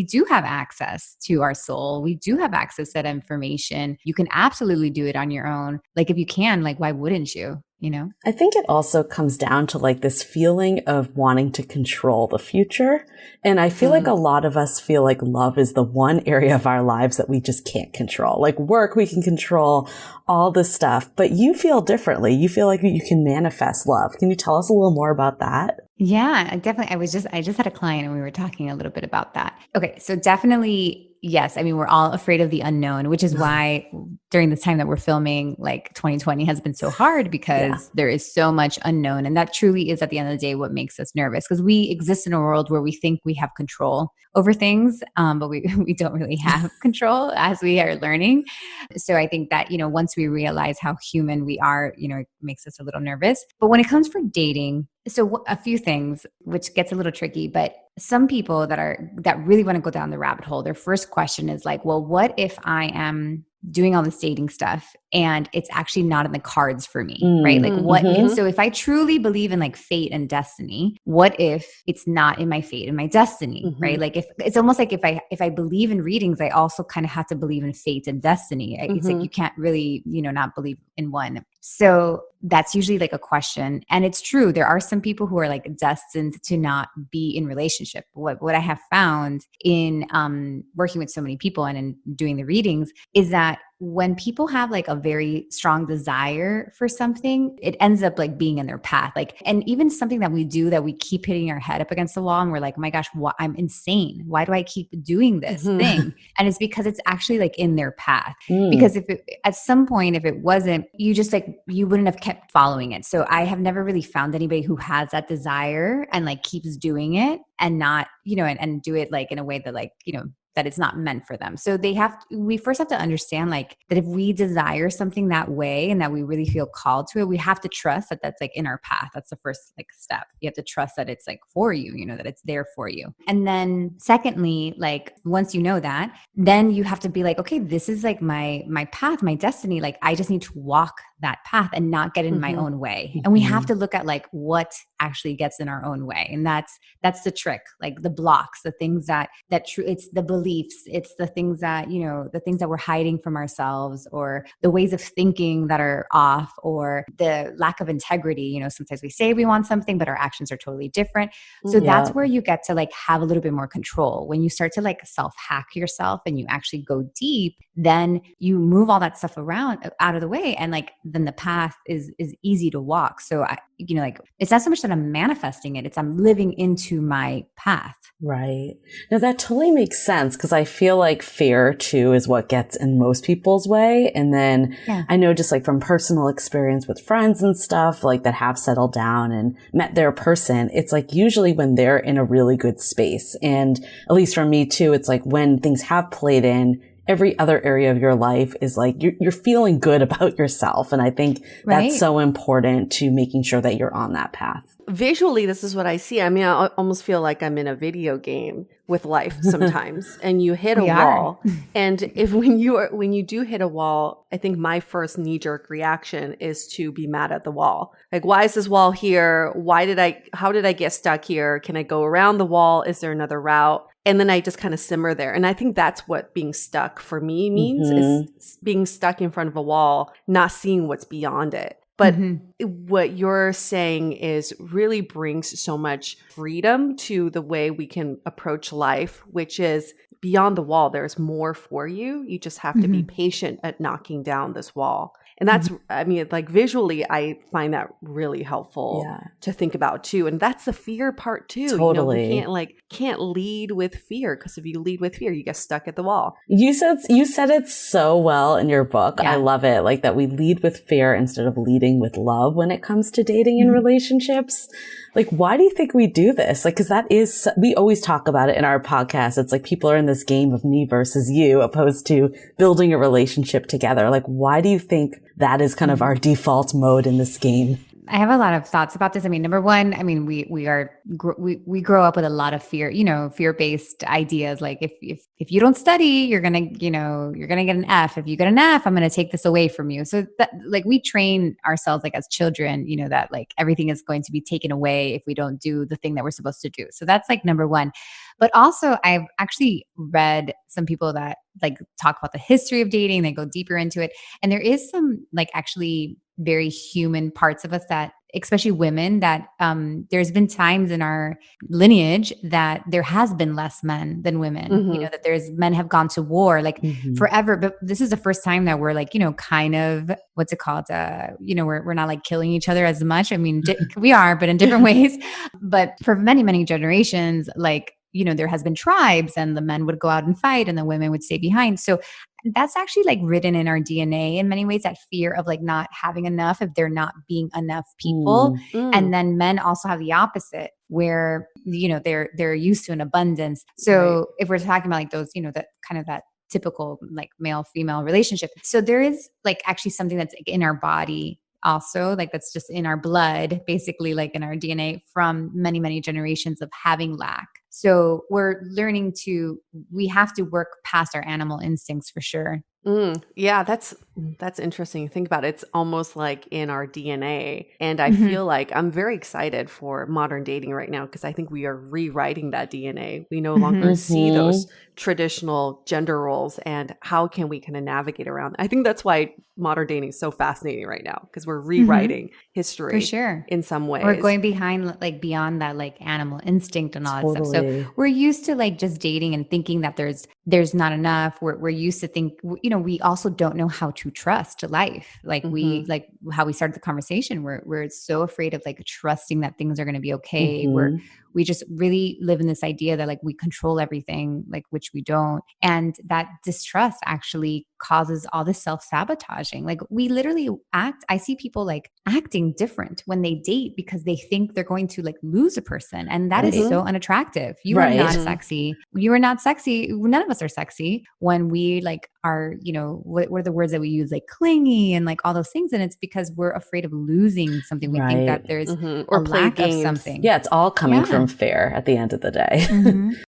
do have access to our soul, we do have access to that information. You can absolutely do it on your own. Like if you can, like, why wouldn't you? I think it also comes down to like this feeling of wanting to control the future. And I feel like a lot of us feel like love is the one area of our lives that we just can't control. Like work, we can control all this stuff, but you feel differently. You feel like you can manifest love. Can you tell us a little more about that? Yeah, definitely. I just had a client and we were talking a little bit about that. Okay. So definitely, yes. I mean, we're all afraid of the unknown, which is why during this time that we're filming, like 2020 has been so hard because there is so much unknown. And that truly is at the end of the day what makes us nervous, because we exist in a world where we think we have control over things, but we don't really have control as we are learning. So I think that, once we realize how human we are, it makes us a little nervous. But when it comes for dating, so a few things, which gets a little tricky, but some people that really want to go down the rabbit hole, their first question is like, well, what if I am doing all this dating stuff and it's actually not in the cards for me, right? Like what, and so if I truly believe in like fate and destiny, what if it's not in my fate and my destiny, right? Like if it's almost like if I believe in readings, I also kind of have to believe in fate and destiny. It's like you can't really, not believe in one. So that's usually like a question. And it's true. There are some people who are like destined to not be in relationship. What I have found in working with so many people and in doing the readings is that when people have like a very strong desire for something, it ends up like being in their path. Like, and even something that we do that we keep hitting our head up against the wall and we're like, oh my gosh, I'm insane. Why do I keep doing this thing? And it's because it's actually like in their path. Because at some point, if it wasn't, you just like, you wouldn't have kept following it. So I have never really found anybody who has that desire and like keeps doing it and not, and do it like in a way that like, that it's not meant for them. So we first have to understand like that if we desire something that way and that we really feel called to it, we have to trust that that's like in our path. That's the first like step. You have to trust that it's like for you, that it's there for you. And then secondly, like once you know that, then you have to be like, okay, this is like my path, my destiny. Like I just need to walk that path and not get in my own way. And we have to look at like what actually gets in our own way. And that's the trick, like the blocks, the things it's the beliefs, it's the things that, the things that we're hiding from ourselves, or the ways of thinking that are off, or the lack of integrity. Sometimes we say we want something, but our actions are totally different. So that's where you get to like have a little bit more control. When you start to like self-hack yourself and you actually go deep, then you move all that stuff around out of the way. And like, then the path is easy to walk. So like it's not so much that I'm manifesting it, it's I'm living into my path. Right. Now that totally makes sense, because I feel like fear too is what gets in most people's way. And then I know just like from personal experience with friends and stuff like that have settled down and met their person, it's like usually when they're in a really good space. And at least for me too, it's like when things have played in, every other area of your life is like you're feeling good about yourself. And I think that's so important to making sure that you're on that path. Visually, this is what I see. I mean, I almost feel like I'm in a video game with life sometimes, and you hit a wall. And when you do hit a wall, I think my first knee-jerk reaction is to be mad at the wall. Like, why is this wall here? How did I get stuck here? Can I go around the wall? Is there another route? And then I just kind of simmer there. And I think that's what being stuck for me means, is being stuck in front of a wall, not seeing what's beyond it. But what you're saying is really brings so much freedom to the way we can approach life, which is beyond the wall, there's more for you. You just have to be patient at knocking down this wall. And that's, I mean, like visually, I find that really helpful to think about too. And that's the fear part too. Totally. We can't lead with fear, because if you lead with fear, you get stuck at the wall. You said it so well in your book. I love it. Like that we lead with fear instead of leading with love when it comes to dating and relationships. Like, why do you think we do this? Like, cause we always talk about it in our podcast. It's like people are in this game of me versus you, opposed to building a relationship together. Like, why do you think that is kind of our default mode in this game? I have a lot of thoughts about this. I mean, number one, I mean, we grow up with a lot of fear, fear-based ideas. Like if you don't study, you're going to get an F. If you get an F, I'm going to take this away from you. So that, like, we train ourselves like as children, that like everything is going to be taken away if we don't do the thing that we're supposed to do. So that's like number one. But also I've actually read some people that like talk about the history of dating. They go deeper into it. And there is some like actually very human parts of us that, especially women, that there's been times in our lineage that there has been less men than women, that there's men have gone to war like forever. But this is the first time that we're like, kind of, what's it called? We're not like killing each other as much. I mean, we are, but in different ways. But for many, many generations, like, there has been tribes and the men would go out and fight and the women would stay behind. So that's actually like written in our DNA in many ways, that fear of like not having enough, if there not being enough people. And then men also have the opposite, where, they're used to an abundance. So if we're talking about like those, that kind of that typical like male-female relationship. So there is like actually something that's in our body also, like that's just in our blood, basically like in our DNA from many, many generations of having lack. So we're learning we have to work past our animal instincts for sure. Yeah, that's interesting. Think about it. It's almost like in our DNA. And I feel like I'm very excited for modern dating right now because I think we are rewriting that DNA. We no longer see those traditional gender roles, and how can we kind of navigate around? I think that's why modern dating is so fascinating right now, because we're rewriting history For sure. in some ways. We're going beyond that like animal instinct and all that stuff. Totally. So we're used to like just dating and thinking that there's not enough. We're used to think, we also don't know how to trust life. Like we, like how we started the conversation, we're so afraid of like trusting that things are going to be okay. We just really live in this idea that like we control everything, like, which we don't. And that distrust actually causes all this self-sabotaging. Like we literally I see people like acting different when they date because they think they're going to like lose a person. And that is so unattractive. You are not sexy. You are not sexy. None of us are sexy when we like are, what are the words that we use? Like clingy and like all those things. And it's because we're afraid of losing something. We think that there's or a play lack games. of something. Yeah, it's all coming from fear at the end of the day.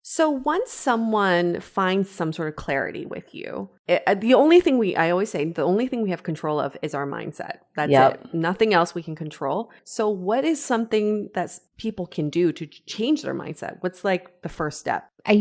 So once someone finds some sort of clarity with you, the only thing I always say, the only thing we have control of is our mindset. That's it. Nothing else we can control. So what is something that people can do to change their mindset? What's like the first step? I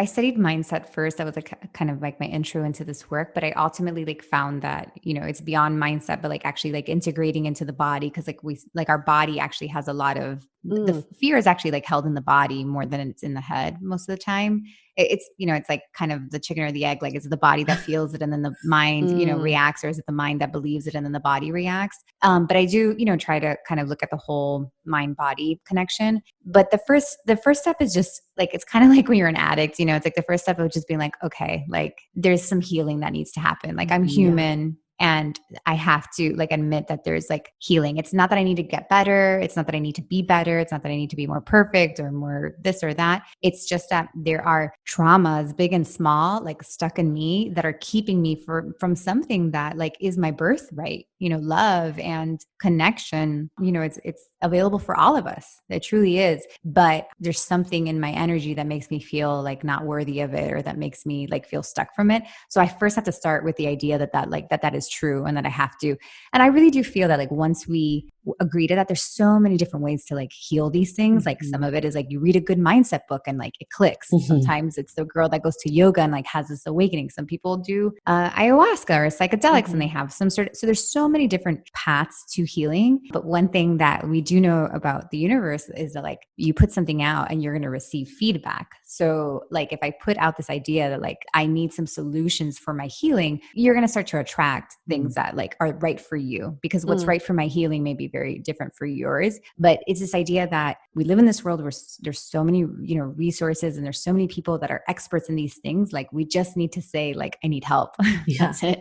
studied mindset first. That was like kind of like my intro into this work, but I ultimately like found that, it's beyond mindset, but like actually like integrating into the body. Cause like our body actually has a lot of the fear is actually like held in the body more than it's in the head most of the time. It's, it's like kind of the chicken or the egg. Like, is it the body that feels it and then the mind, reacts, or is it the mind that believes it and then the body reacts? But I do, try to kind of look at the whole mind body connection. But the first step is just like, it's kind of like when you're an addict, it's like the first step of just being like, okay, like there's some healing that needs to happen. Like I'm human. And I have to like admit that there's like healing. It's not that I need to get better. It's not that I need to be better. It's not that I need to be more perfect or more this or that. It's just that there are traumas, big and small, like stuck in me that are keeping me from something that like is my birthright, love and connection. It's available for all of us. It truly is. But there's something in my energy that makes me feel like not worthy of it, or that makes me like feel stuck from it. So I first have to start with the idea that is true, and that I have to. And I really do feel that like once we agree to that, there's so many different ways to like heal these things. Like some of it is like you read a good mindset book and like it clicks. Sometimes it's the girl that goes to yoga and like has this awakening. Some people do ayahuasca or psychedelics and they have some sort of, so there's so many different paths to healing. But one thing that we do know about the universe is that like you put something out and you're going to receive feedback. So like if I put out this idea that like I need some solutions for my healing, you're going to start to attract things that like are right for you, because what's right for my healing may be very different for yours. But it's this idea that we live in this world where there's so many, resources, and there's so many people that are experts in these things. Like we just need to say like, I need help. That's it.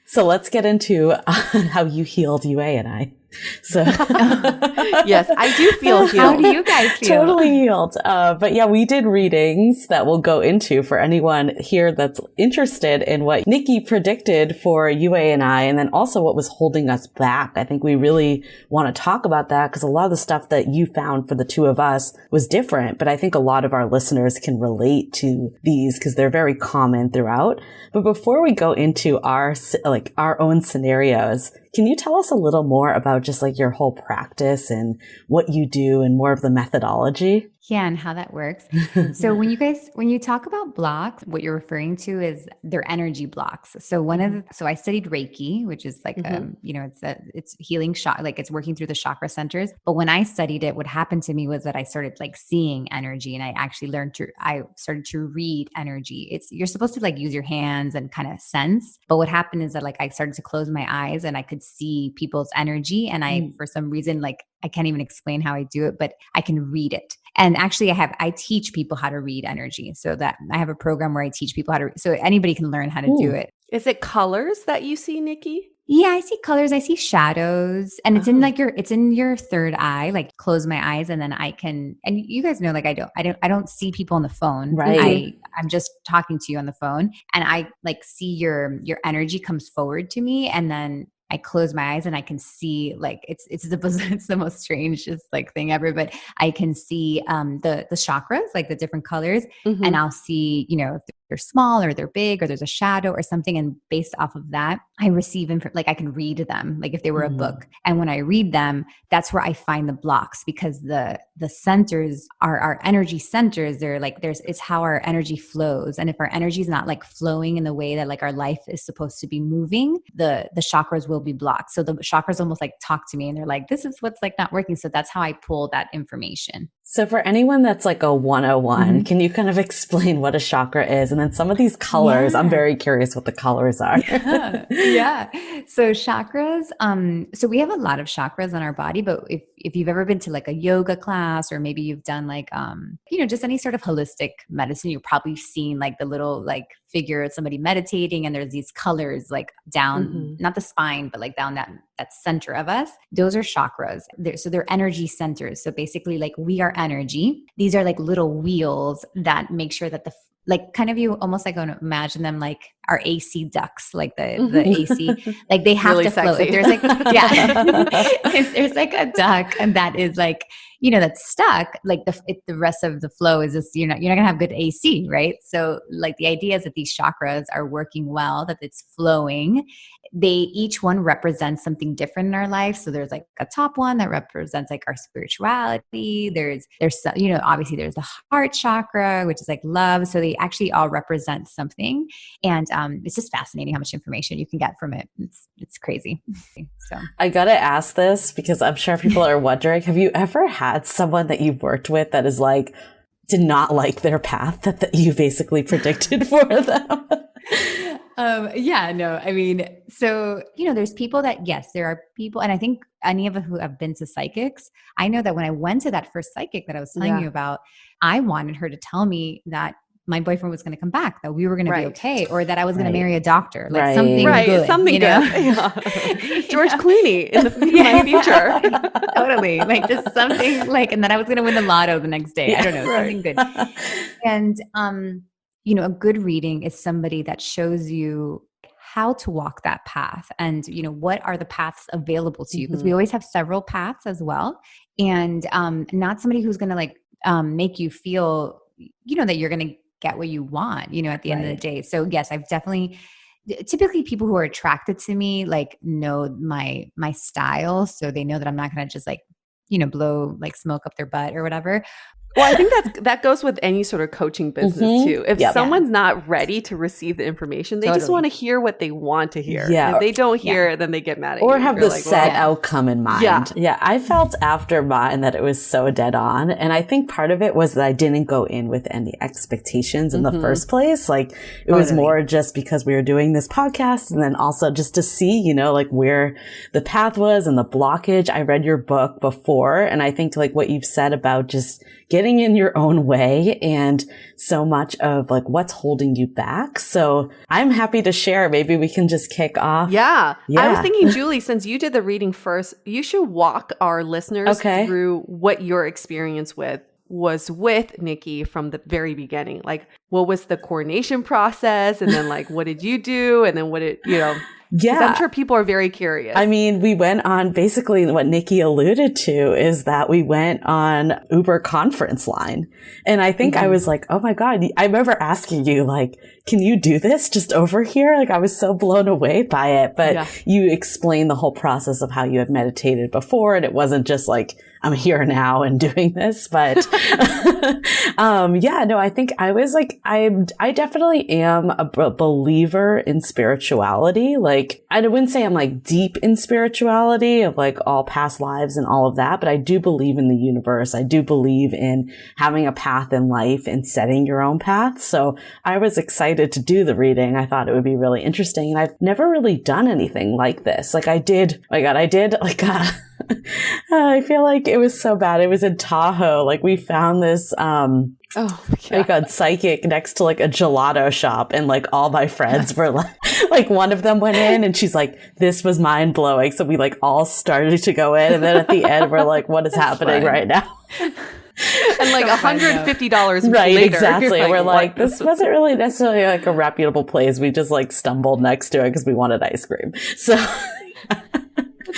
So let's get into how you healed UA and I. So yes, I do feel healed. How do you guys feel? Totally healed. But yeah, we did readings that we'll go into for anyone here that's interested in what Nikki predicted for UA and I, and then also what was holding us back. I think we really want to talk about that because a lot of the stuff that you found for the two of us was different, but I think a lot of our listeners can relate to these because they're very common throughout. But before we go into our own scenarios, can you tell us a little more about just like your whole practice and what you do and more of the methodology? Yeah, and how that works. So when you talk about blocks, what you're referring to is their energy blocks. So I studied Reiki, which is like, it's healing like it's working through the chakra centers. But when I studied it, what happened to me was that I started like seeing energy, and I started to read energy. You're supposed to like use your hands and kind of sense. But what happened is that like I started to close my eyes and I could see people's energy. And I, for some reason, like I can't even explain how I do it, but I can read it. And actually I teach people how to read energy, so that I have a program where I teach people so anybody can learn how to do it. Is it colors that you see, Nikki? Yeah, I see colors. I see shadows, and it's in like it's in your third eye. Like close my eyes, and then I can. And you guys know, like I don't see people on the phone. Right. I'm just talking to you on the phone, and I like see your energy comes forward to me, and then I close my eyes and I can see like it's the most strangest like thing ever, but I can see the chakras, like the different colors, and I'll see small or they're big or there's a shadow or something. And based off of that, I receive like I can read them, like if they were a book. And when I read them, that's where I find the blocks, because the centers are our energy centers. They're like, it's how our energy flows. And if our energy is not like flowing in the way that like our life is supposed to be moving, the chakras will be blocked. So the chakras almost like talk to me and they're like, this is what's like not working. So that's how I pull that information. So for anyone that's like a 101, can you kind of explain what a chakra is? And then some of these colors, I'm very curious what the colors are. Yeah. So chakras, so we have a lot of chakras on our body, but if you've ever been to like a yoga class, or maybe you've done like, just any sort of holistic medicine, you've probably seen like the little like figure of somebody meditating, and there's these colors like down, not the spine, but like down that center of us. Those are chakras. So they're energy centers. So basically like we are energy. These are like little wheels that make sure that like kind of, you almost like going to imagine them like our AC ducts, like the AC, like they have really to flow. If there's like, if there's like a duck and that is like, that's stuck, like the rest of the flow is just, you're not going to have good AC, right? So like the idea is that these chakras are working well, that it's flowing. Each one represents something different in our life. So there's like a top one that represents like our spirituality. There's obviously there's the heart chakra, which is like love. So they actually all represent something. And it's just fascinating how much information you can get from it. It's crazy. So I got to ask this because I'm sure people are wondering, have you ever had someone that you've worked with that is like, did not like their path that you basically predicted for them? I mean, so, there's people that, yes, there are people, and I think any of us who have been to psychics, I know that when I went to that first psychic that I was telling you about, I wanted her to tell me that my boyfriend was going to come back, that we were going to be okay, or that I was going to marry a doctor, like something good. Something good. Yeah. George Clooney in my future. Totally. Like just something like, and then I was going to win the lotto the next day. I don't know, something good. And, a good reading is somebody that shows you how to walk that path and, what are the paths available to you? Because we always have several paths as well. And not somebody who's going to like make you feel, that you're going to get what you want, at the end of the day. So yes, I've definitely, typically people who are attracted to me, like know my style. So they know that I'm not going to just like, blow like smoke up their butt or whatever. Well, I think that goes with any sort of coaching business too. If someone's not ready to receive the information, they just want to hear what they want to hear. Yeah. If they don't hear it, then they get mad at you. Or have the set outcome in mind. Yeah. I felt after mine that it was so dead on. And I think part of it was that I didn't go in with any expectations in the first place. Like it was more just because we were doing this podcast, and then also just to see, like where the path was and the blockage. I read your book before, and I think like what you've said about just getting in your own way and so much of like what's holding you back. So I'm happy to share. Maybe we can just kick off. Yeah. I was thinking, Julie, since you did the reading first, you should walk our listeners through what your experience was with Nikki from the very beginning. Like what was the coordination process? And then like, what did you do? And then what did, Yeah. I'm sure people are very curious. I mean, we went on basically what Nikki alluded to is that we went on Uber conference line. And I think I was like, oh my God, I remember asking you like, can you do this just over here? Like I was so blown away by it. But you explained the whole process of how you had meditated before. And it wasn't just like, I'm here now and doing this. But I think I was like, I definitely am a believer in spirituality. Like, I wouldn't say I'm like deep in spirituality of like all past lives and all of that, but I do believe in the universe. I do believe in having a path in life and setting your own path. So I was excited to do the reading. I thought it would be really interesting. And I've never really done anything like this. Like I did like I feel like it was so bad. It was in Tahoe. Like we found this, like a psychic next to like a gelato shop, and like all my friends were like one of them went in and she's like, this was mind blowing. So we like all started to go in, and then at the end we're like, what is happening right now? And like $150 right, later. Exactly. We're like, this wasn't really necessarily like a reputable place. We just like stumbled next to it because we wanted ice cream. So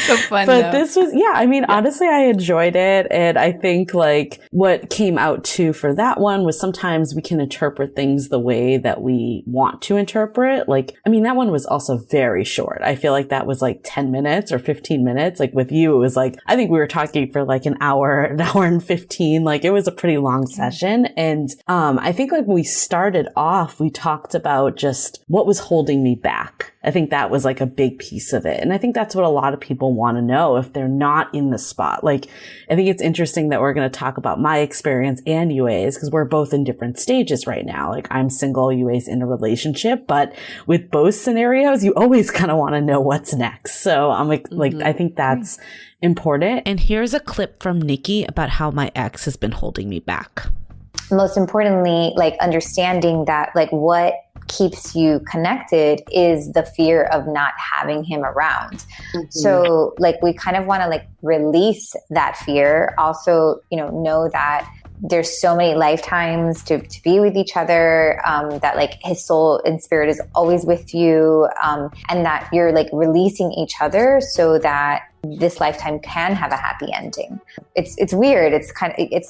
So fun But though. this was, I mean, honestly, I enjoyed it. And I think like what came out too for that one was sometimes we can interpret things the way that we want to interpret. Like, I mean, that one was also very short. I feel like that was like 10 minutes or 15 minutes. Like with you, it was like, I think we were talking for like an hour and 15. Like it was a pretty long session. And I think like when we started off, we talked about just what was holding me back. I think that was like a big piece of it. And I think that's what a lot of people want to know if they're not in the spot. Like, I think it's interesting that we're going to talk about my experience and UA's because we're both in different stages right now. Like I'm single, UA's in a relationship, but with both scenarios, you always kind of want to know what's next. So I'm like, I think that's important. And here's a clip from Nikki about how my ex has been holding me back. Most importantly, like understanding that like what keeps you connected is the fear of not having him around. So like we kind of want to like release that fear. Also, know that there's so many lifetimes to be with each other, that like his soul and spirit is always with you, and that you're like releasing each other so that this lifetime can have a happy ending. It's weird. It's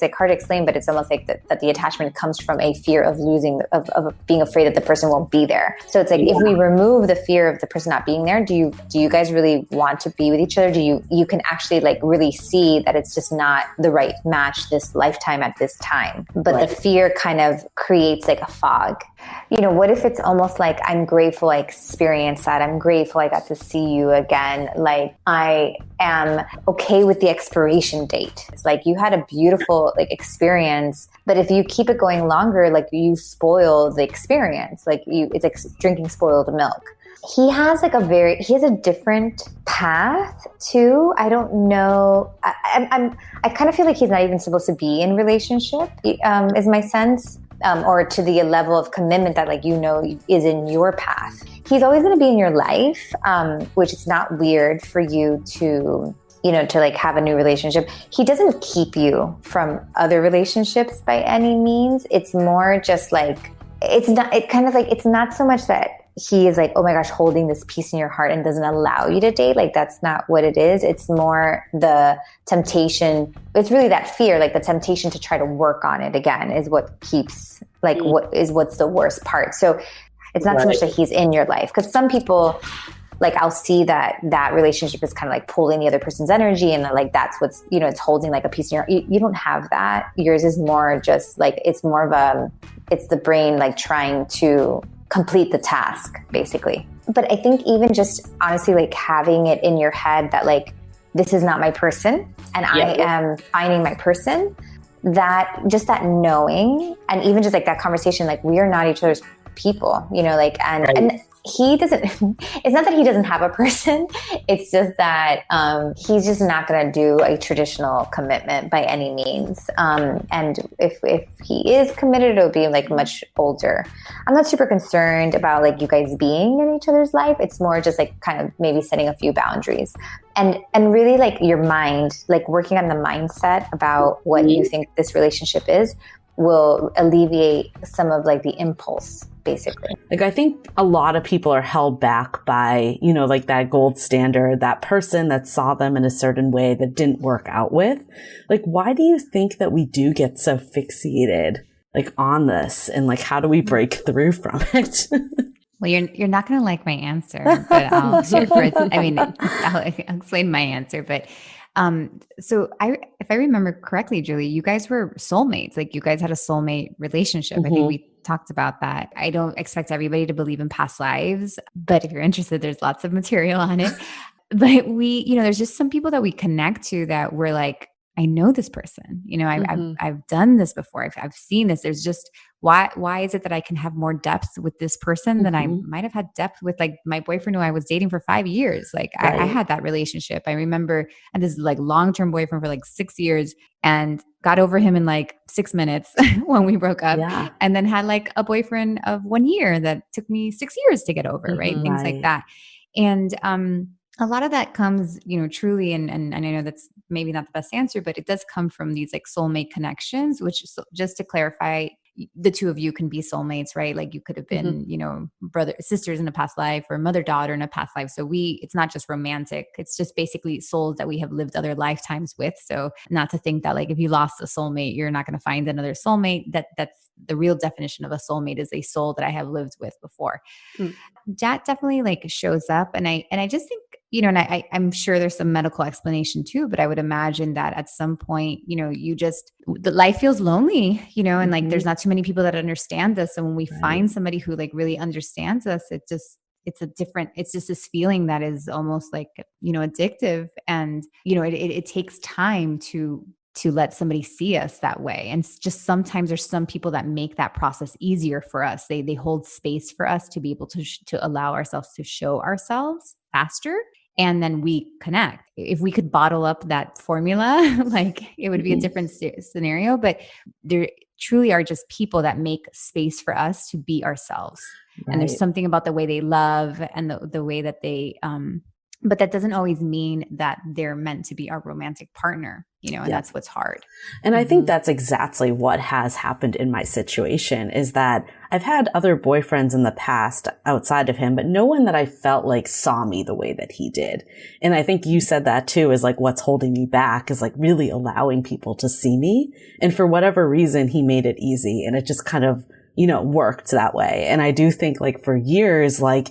like hard to explain, but it's almost like that the attachment comes from a fear of losing, of being afraid that the person won't be there. So it's like, if we remove the fear of the person not being there, do you guys really want to be with each other? You can actually like really see that it's just not the right match this lifetime at this time. But the fear kind of creates like a fog. What if it's almost like, I'm grateful I experienced that. I'm grateful I got to see you again. Like I am okay with the expiration date. It's like you had a beautiful like experience, but if you keep it going longer, like you spoil the experience. Like it's like drinking spoiled milk. He has a different path too. I don't know. I kind of feel like he's not even supposed to be in relationship, is my sense. Or to the level of commitment that is in your path. He's always going to be in your life, which is not weird for you to like have a new relationship. He doesn't keep you from other relationships by any means. It's more just like, it's not so much that he is like, oh my gosh, holding this piece in your heart and doesn't allow you to date. Like that's not what it is. It's more the temptation. It's really that fear, like the temptation to try to work on it again is what keeps what's the worst part. So it's not so much that he's in your life. Cause some people, like I'll see that relationship is kind of like pulling the other person's energy. And like, that's what's, it's holding like a piece in your, you don't have that. Yours is more just like, it's more of it's the brain, like trying to complete the task basically. But I think even just honestly, like having it in your head that like, this is not my person and I am finding my person, that just that knowing, and even just like that conversation, like we are not each other's people, and he doesn't, it's not that he doesn't have a person. It's just that he's just not going to do a traditional commitment by any means. And if he is committed, it'll be like much older. I'm not super concerned about like you guys being in each other's life. It's more just like kind of maybe setting a few boundaries and really like your mind, like working on the mindset about what you think this relationship is will alleviate some of like the impulse, basically. Like, I think a lot of people are held back by, like that gold standard, that person that saw them in a certain way that didn't work out with. Like, why do you think that we do get so fixated like on this? And like, how do we break through from it? Well, you're not going to like my answer, but I'll explain my answer. But so if I remember correctly, Julie, you guys were soulmates. Like you guys had a soulmate relationship. I think we talked about that. I don't expect everybody to believe in past lives, but if you're interested, there's lots of material on it. But there's just some people that we connect to that we're like, I know this person, I've done this before. I've seen this. There's just, why is it that I can have more depth with this person than I might have had depth with like my boyfriend who I was dating for 5 years. Like I had that relationship. I remember I had this like long-term boyfriend for like 6 years and got over him in like 6 minutes when we broke up, and then had like a boyfriend of 1 year that took me 6 years to get over, right? Things like that. And, a lot of that comes, truly, and I know that's maybe not the best answer, but it does come from these like soulmate connections, which just to clarify, the two of you can be soulmates, right? Like you could have been, you know, brother, sisters in a past life, or mother, daughter in a past life. So it's not just romantic. It's just basically souls that we have lived other lifetimes with. So not to think that like, if you lost a soulmate, you're not going to find another soulmate. That's the real definition of a soulmate, is a soul that I have lived with before. That definitely like shows up. And I just think, you know, and I'm sure there's some medical explanation too, but I would imagine that at some point, you know, the life feels lonely, you know, and like, there's not too many people that understand this. And when we find somebody who like really understands us, it's just this feeling that is almost like, you know, addictive. And, you know, it takes time to let somebody see us that way. And just sometimes there's some people that make that process easier for us. They hold space for us to be able to allow ourselves to show ourselves faster. And then we connect. If we could bottle up that formula, like it would be a different scenario, but there truly are just people that make space for us to be ourselves. Right. And there's something about the way they love and the way that they, but that doesn't always mean that they're meant to be our romantic partner, you know, and that's what's hard. And I think that's exactly what has happened in my situation, is that I've had other boyfriends in the past outside of him, but no one that I felt like saw me the way that he did. And I think you said that too, is like what's holding me back is like really allowing people to see me. And for whatever reason, he made it easy, and it just kind of, you know, worked that way. And I do think like for years, like,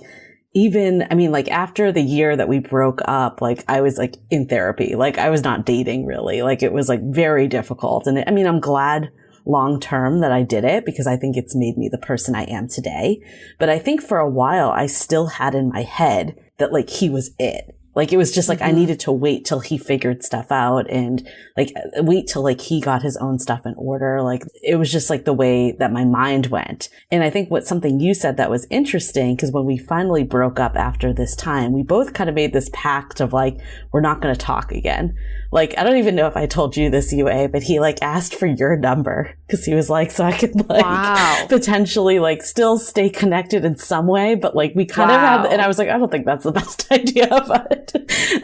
even, I mean, like after the year that we broke up, like I was like in therapy, like I was not dating really, like it was like very difficult. And I mean, I'm glad long term that I did it, because I think it's made me the person I am today. But I think for a while I still had in my head that like he was it. Like it was just like I needed to wait till he figured stuff out, and like wait till like he got his own stuff in order. Like it was just like the way that my mind went. And I think something you said that was interesting, because when we finally broke up after this time, we both kind of made this pact of like, we're not going to talk again. Like, I don't even know if I told you this, UA, but he like asked for your number, because he was like, so I could like potentially like still stay connected in some way. But like we kind of had, and I was like, I don't think that's the best idea, but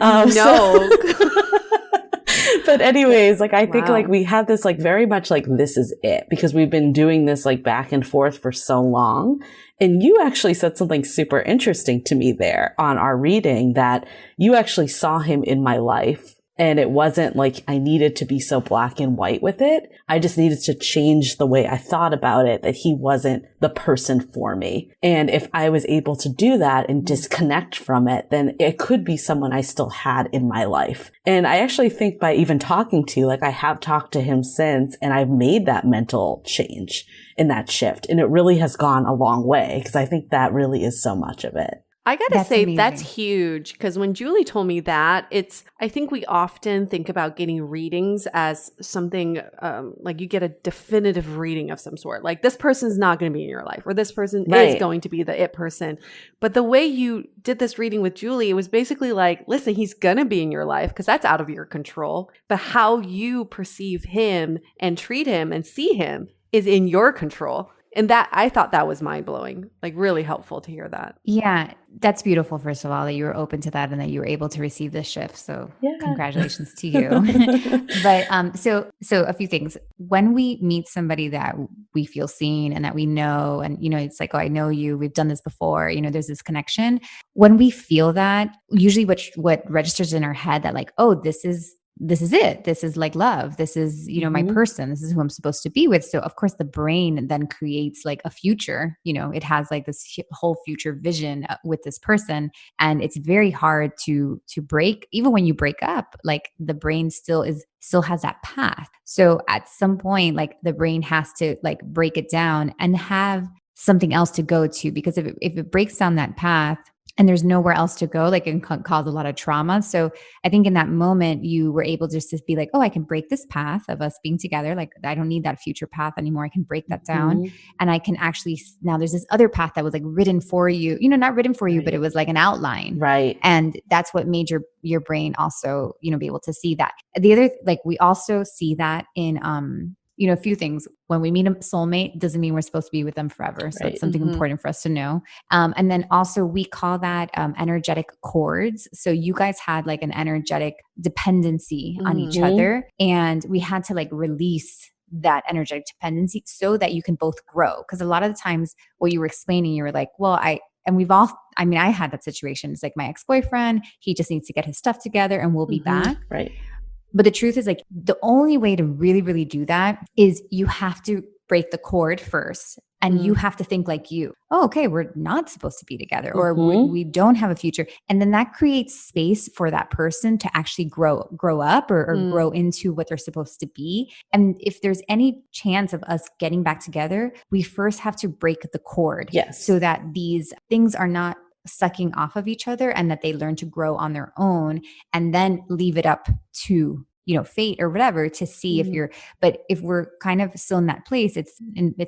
no. But anyways, like, I think like we had this like very much like, this is it, because we've been doing this like back and forth for so long. And you actually said something super interesting to me there on our reading, that you actually saw him in my life. And it wasn't like I needed to be so black and white with it. I just needed to change the way I thought about it, that he wasn't the person for me. And if I was able to do that and disconnect from it, then it could be someone I still had in my life. And I actually think by even talking to you, like I have talked to him since, and I've made that mental change in that shift. And it really has gone a long way, because I think that really is so much of it. I got to say, amazing. That's huge, because when Julie told me that, I think we often think about getting readings as something like you get a definitive reading of some sort. Like this person's not going to be in your life, or this person is going to be the it person. But the way you did this reading with Julie, it was basically like, listen, he's going to be in your life because that's out of your control. But how you perceive him and treat him and see him is in your control. And that, I thought that was mind blowing, like really helpful to hear that. Yeah, that's beautiful. First of all, that you were open to that and that you were able to receive this shift. So congratulations to you. But so a few things. When we meet somebody that we feel seen and that we know, and you know, it's like, oh, I know you, we've done this before, you know, there's this connection. When we feel that, usually what registers in our head that like, oh, this is it. This is like love. This is, you know, my person. This is who I'm supposed to be with. So of course the brain then creates like a future, you know, it has like this whole future vision with this person. And it's very hard to break. Even when you break up, like the brain still has that path. So at some point, like the brain has to like break it down and have something else to go to, because if it breaks down that path, and there's nowhere else to go, like it can cause a lot of trauma. So I think in that moment, you were able just to be like, oh, I can break this path of us being together. Like I don't need that future path anymore. I can break that down. And I can actually, now there's this other path that was like written for you, you know, not written for you, but it was like an outline. Right. And that's what made your brain also, you know, be able to see that. The other, like we also see that in, you know, a few things. When we meet a soulmate, doesn't mean we're supposed to be with them forever. So it's something important for us to know. And then also we call that energetic chords. So you guys had like an energetic dependency on each other, and we had to like release that energetic dependency so that you can both grow. Because a lot of the times what you were explaining, you were like, well, I had that situation. It's like my ex-boyfriend, he just needs to get his stuff together and we'll be back. Right. But the truth is, like, the only way to really, really do that is you have to break the cord first. And you have to think like you, oh, okay, we're not supposed to be together, or we don't have a future. And then that creates space for that person to actually grow up or grow into what they're supposed to be. And if there's any chance of us getting back together, we first have to break the cord. Yes. So that these things are not sucking off of each other and that they learn to grow on their own, and then leave it up to fate or whatever to see but if we're kind of still in that place, it's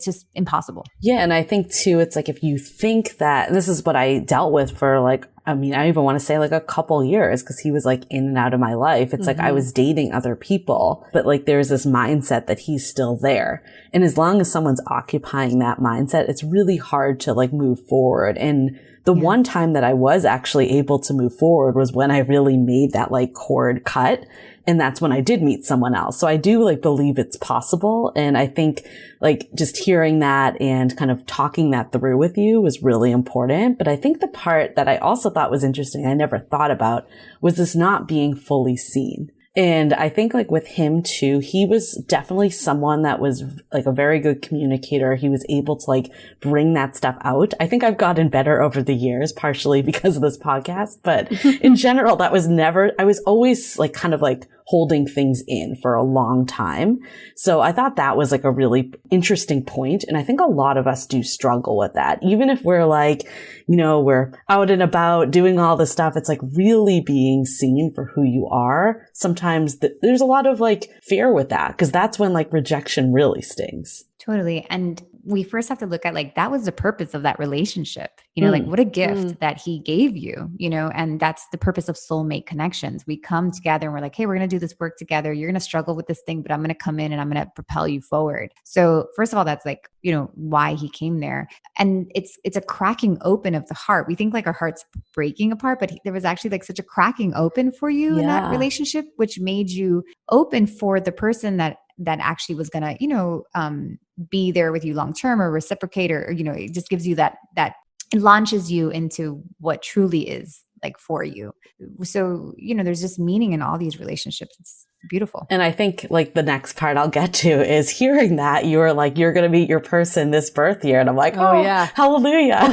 just impossible. Yeah. And I think too, it's like, if you think that, this is what I dealt with for like, I even want to say like a couple years, because he was like in and out of my life. It's like I was dating other people, but like there's this mindset that he's still there. And as long as someone's occupying that mindset, it's really hard to like move forward. And the one time that I was actually able to move forward was when I really made that like cord cut. And that's when I did meet someone else. So I do like believe it's possible. And I think like just hearing that and kind of talking that through with you was really important. But I think the part that I also thought was interesting, I never thought about, was this not being fully seen. And I think like with him too, he was definitely someone that was like a very good communicator. He was able to like bring that stuff out. I think I've gotten better over the years, partially because of this podcast, but in general, I was always like kind of like holding things in for a long time. So I thought that was like a really interesting point. And I think a lot of us do struggle with that. Even if we're like, we're out and about doing all this stuff, it's like really being seen for who you are. Sometimes there's a lot of like fear with that, because that's when like rejection really stings. Totally. And we first have to look at like, that was the purpose of that relationship, like what a gift that he gave you, and that's the purpose of soulmate connections. We come together and we're like, hey, we're going to do this work together. You're going to struggle with this thing, but I'm going to come in and I'm going to propel you forward. So first of all, that's like, why he came there. And it's a cracking open of the heart. We think like our heart's breaking apart, but there was actually like such a cracking open for you in that relationship, which made you open for the person that actually was going to, be there with you long-term or reciprocate, or, it just gives you that it launches you into what truly is like for you. So, there's just meaning in all these relationships. It's beautiful. And I think like the next part I'll get to is hearing that you're like, you're going to meet your person this birth year. And I'm like, oh yeah, hallelujah.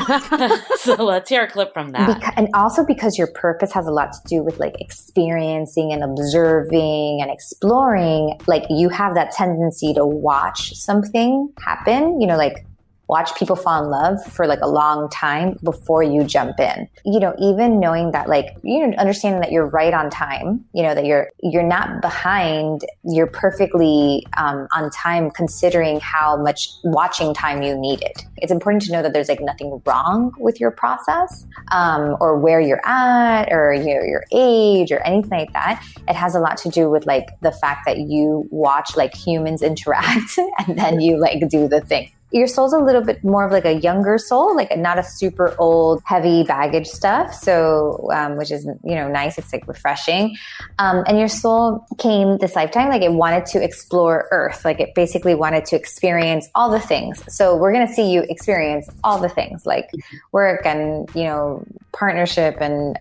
So let's hear a clip from that. And also because your purpose has a lot to do with like experiencing and observing and exploring, like you have that tendency to watch something happen, like watch people fall in love for like a long time before you jump in. Even knowing that like, understanding that you're right on time, that you're not behind, you're perfectly on time considering how much watching time you needed. It's important to know that there's like nothing wrong with your process, or where you're at, or your age or anything like that. It has a lot to do with like the fact that you watch like humans interact and then you like do the thing. Your soul's a little bit more of like a younger soul, like not a super old, heavy baggage stuff. So, which is, nice. It's like refreshing. And your soul came this lifetime, like it wanted to explore Earth. Like it basically wanted to experience all the things. So we're going to see you experience all the things like work and, partnership and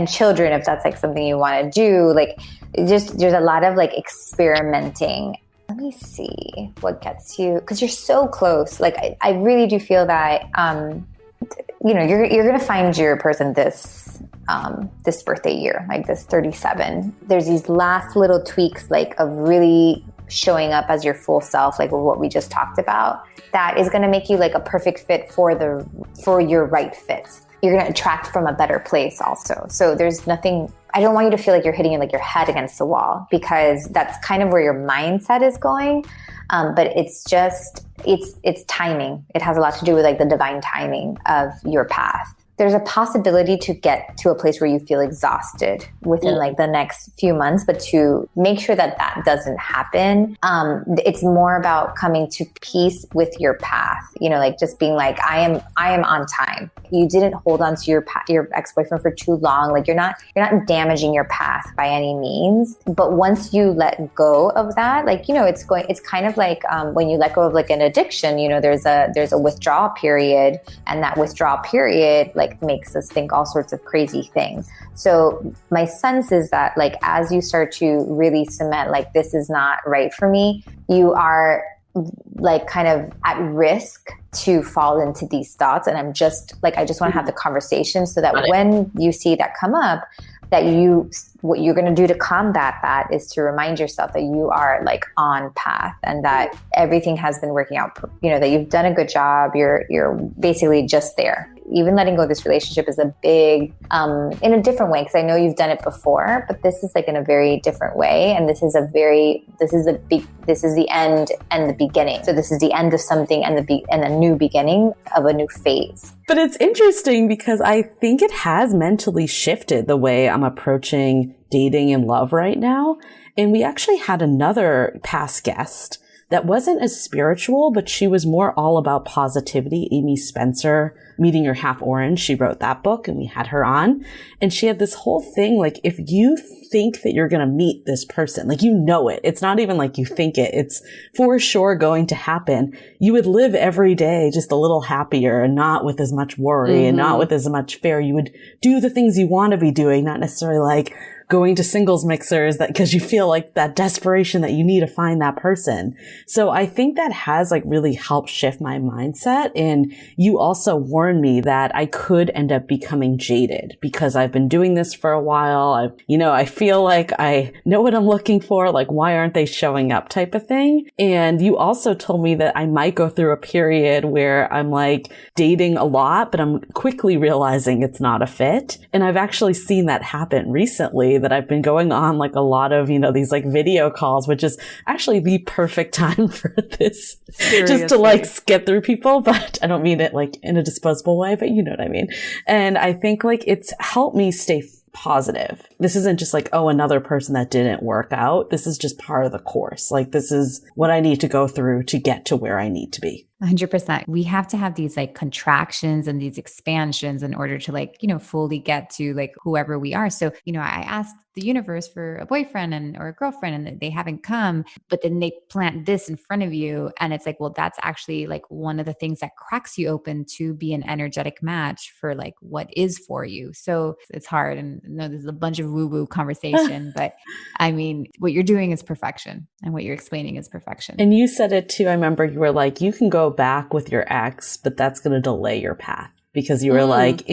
children, if that's like something you want to do. Like there's a lot of like experimenting. Let me see what gets you, because you're so close. Like I really do feel that you're gonna find your person this birthday year, like this 37. There's these last little tweaks like of really showing up as your full self, like what we just talked about. That is gonna make you like a perfect fit for your right fit. You're gonna attract from a better place also. So there's nothing. I don't want you to feel like you're hitting like your head against the wall, because that's kind of where your mindset is going. But it's just, it's timing. It has a lot to do with like the divine timing of your path. There's a possibility to get to a place where you feel exhausted within like the next few months, but to make sure that doesn't happen, it's more about coming to peace with your path, like just being like, I am on time. you didn't hold on to your ex-boyfriend for too long. Like you're not damaging your path by any means. But once you let go of that, like, you know, it's kind of like when you let go of like an addiction, you know, there's a withdrawal period, and that withdrawal period like makes us think all sorts of crazy things. So my sense is that like as you start to really cement like this is not right for me, you are like kind of at risk to fall into these thoughts. And I just want to have the conversation so that when you see that come up, that what you're going to do to combat that is to remind yourself that you are like on path and that everything has been working out, you know, that you've done a good job. You're basically just there. Even letting go of this relationship is a big, in a different way, because I know you've done it before, but this is like in a very different way. And this is the end and the beginning. So this is the end of something and a new beginning of a new phase. But it's interesting because I think it has mentally shifted the way I'm approaching dating and love right now. And we actually had another past guest that wasn't as spiritual, but she was more all about positivity. Amy Spencer, Meeting Your Half Orange. She wrote that book and we had her on. And she had this whole thing, like, if you think that you're going to meet this person, like, you know it. It's not even like you think it. It's for sure going to happen. You would live every day just a little happier and not with as much worry and not with as much fear. You would do the things you want to be doing, not necessarily like going to singles mixers that because you feel like that desperation that you need to find that person. So I think that has like really helped shift my mindset. And you also warned me that I could end up becoming jaded because I've been doing this for a while. I feel like I know what I'm looking for. Like, why aren't they showing up type of thing? And you also told me that I might go through a period where I'm like dating a lot, but I'm quickly realizing it's not a fit. And I've actually seen that happen recently, that I've been going on like a lot of, these like video calls, which is actually the perfect time for this. Seriously. Just to like skip through people, but I don't mean it like in a disposable way, but you know what I mean. And I think like it's helped me stay positive. This isn't just like, oh, another person that didn't work out. This is just part of the course. Like, this is what I need to go through to get to where I need to be. 100%. We have to have these like contractions and these expansions in order to like, fully get to like whoever we are. So, I asked the universe for a boyfriend or a girlfriend and they haven't come, but then they plant this in front of you. And it's like, well, that's actually like one of the things that cracks you open to be an energetic match for like what is for you. So it's hard. And I know there's a bunch of woo-woo conversation, but I mean, what you're doing is perfection and what you're explaining is perfection. And you said it too. I remember you were like, you can go back with your ex, but that's going to delay your path, because you were like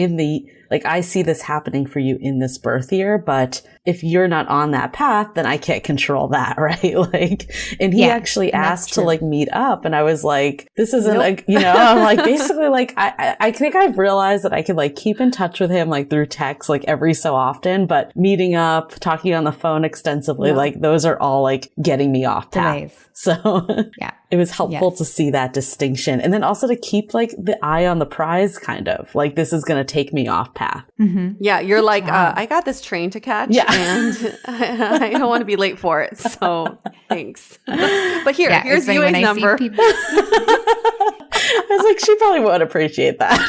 I see this happening for you in this birth year, but if you're not on that path, then I can't control that. Right. Like, and he actually asked to like meet up. And I was like, this isn't like, I'm like, basically like, I think I've realized that I could like keep in touch with him like through text, like every so often, but meeting up, talking on the phone extensively, like those are all like getting me off path. Delays. So it was helpful to see that distinction. And then also to keep like the eye on the prize, kind of like, this is going to take me off path. Mm-hmm. Yeah. You're like, I got this train to catch and I don't want to be late for it. So thanks. But here's UA's number. I was like, she probably won't appreciate that.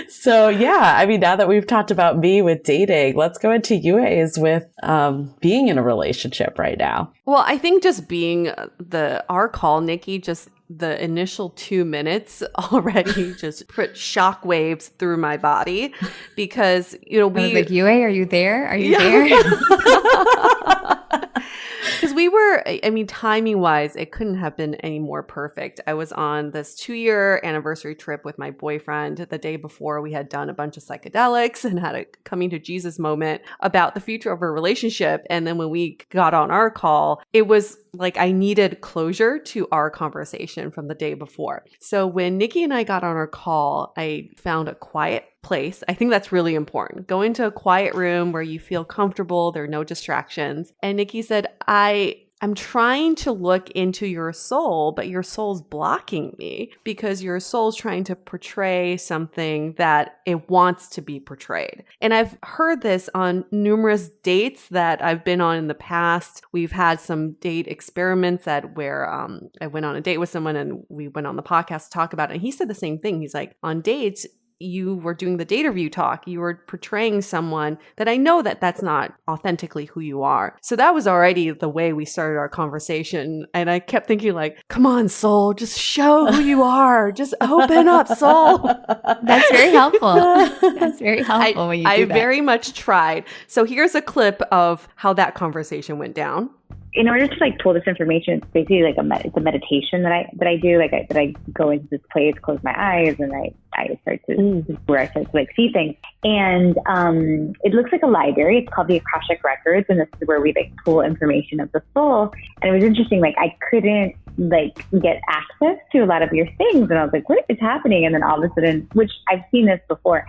So I mean, now that we've talked about me with dating, let's go into UA's with being in a relationship right now. Well, I think just being our call, Nikki, just the initial 2 minutes already just put shockwaves through my body because, I was like, UA, are you there? Are you there? Because we were, I mean, timing wise, it couldn't have been any more perfect. I was on this 2-year anniversary trip with my boyfriend. The day before, we had done a bunch of psychedelics and had a coming to Jesus moment about the future of our relationship. And then when we got on our call, it was like I needed closure to our conversation from the day before. So when Nikki and I got on our call, I found a quiet place. I think that's really important. Go into a quiet room where you feel comfortable. There are no distractions. And Nikki said, I I'm trying to look into your soul, but your soul's blocking me because your soul's trying to portray something that it wants to be portrayed. And I've heard this on numerous dates that I've been on in the past. We've had some date experiments where I went on a date with someone and we went on the podcast to talk about it. And he said the same thing. He's like, on dates, you were doing the date review talk. You were portraying someone that I know that that's not authentically who you are. So that was already the way we started our conversation. And I kept thinking like, come on, soul, just show who you are. Just open up, soul. That's very helpful. That's very helpful when you do that. I very much tried. So here's a clip of how that conversation went down. In order to like pull this information, it's basically like it's a meditation that I do. Like I go into this place, close my eyes, and I start to where I start to like see things. And it looks like a library. It's called the Akashic Records, and this is where we like pull information of the soul. And it was interesting. Like I couldn't like get access to a lot of your things, and I was like, what is happening? And then all of a sudden, which I've seen this before,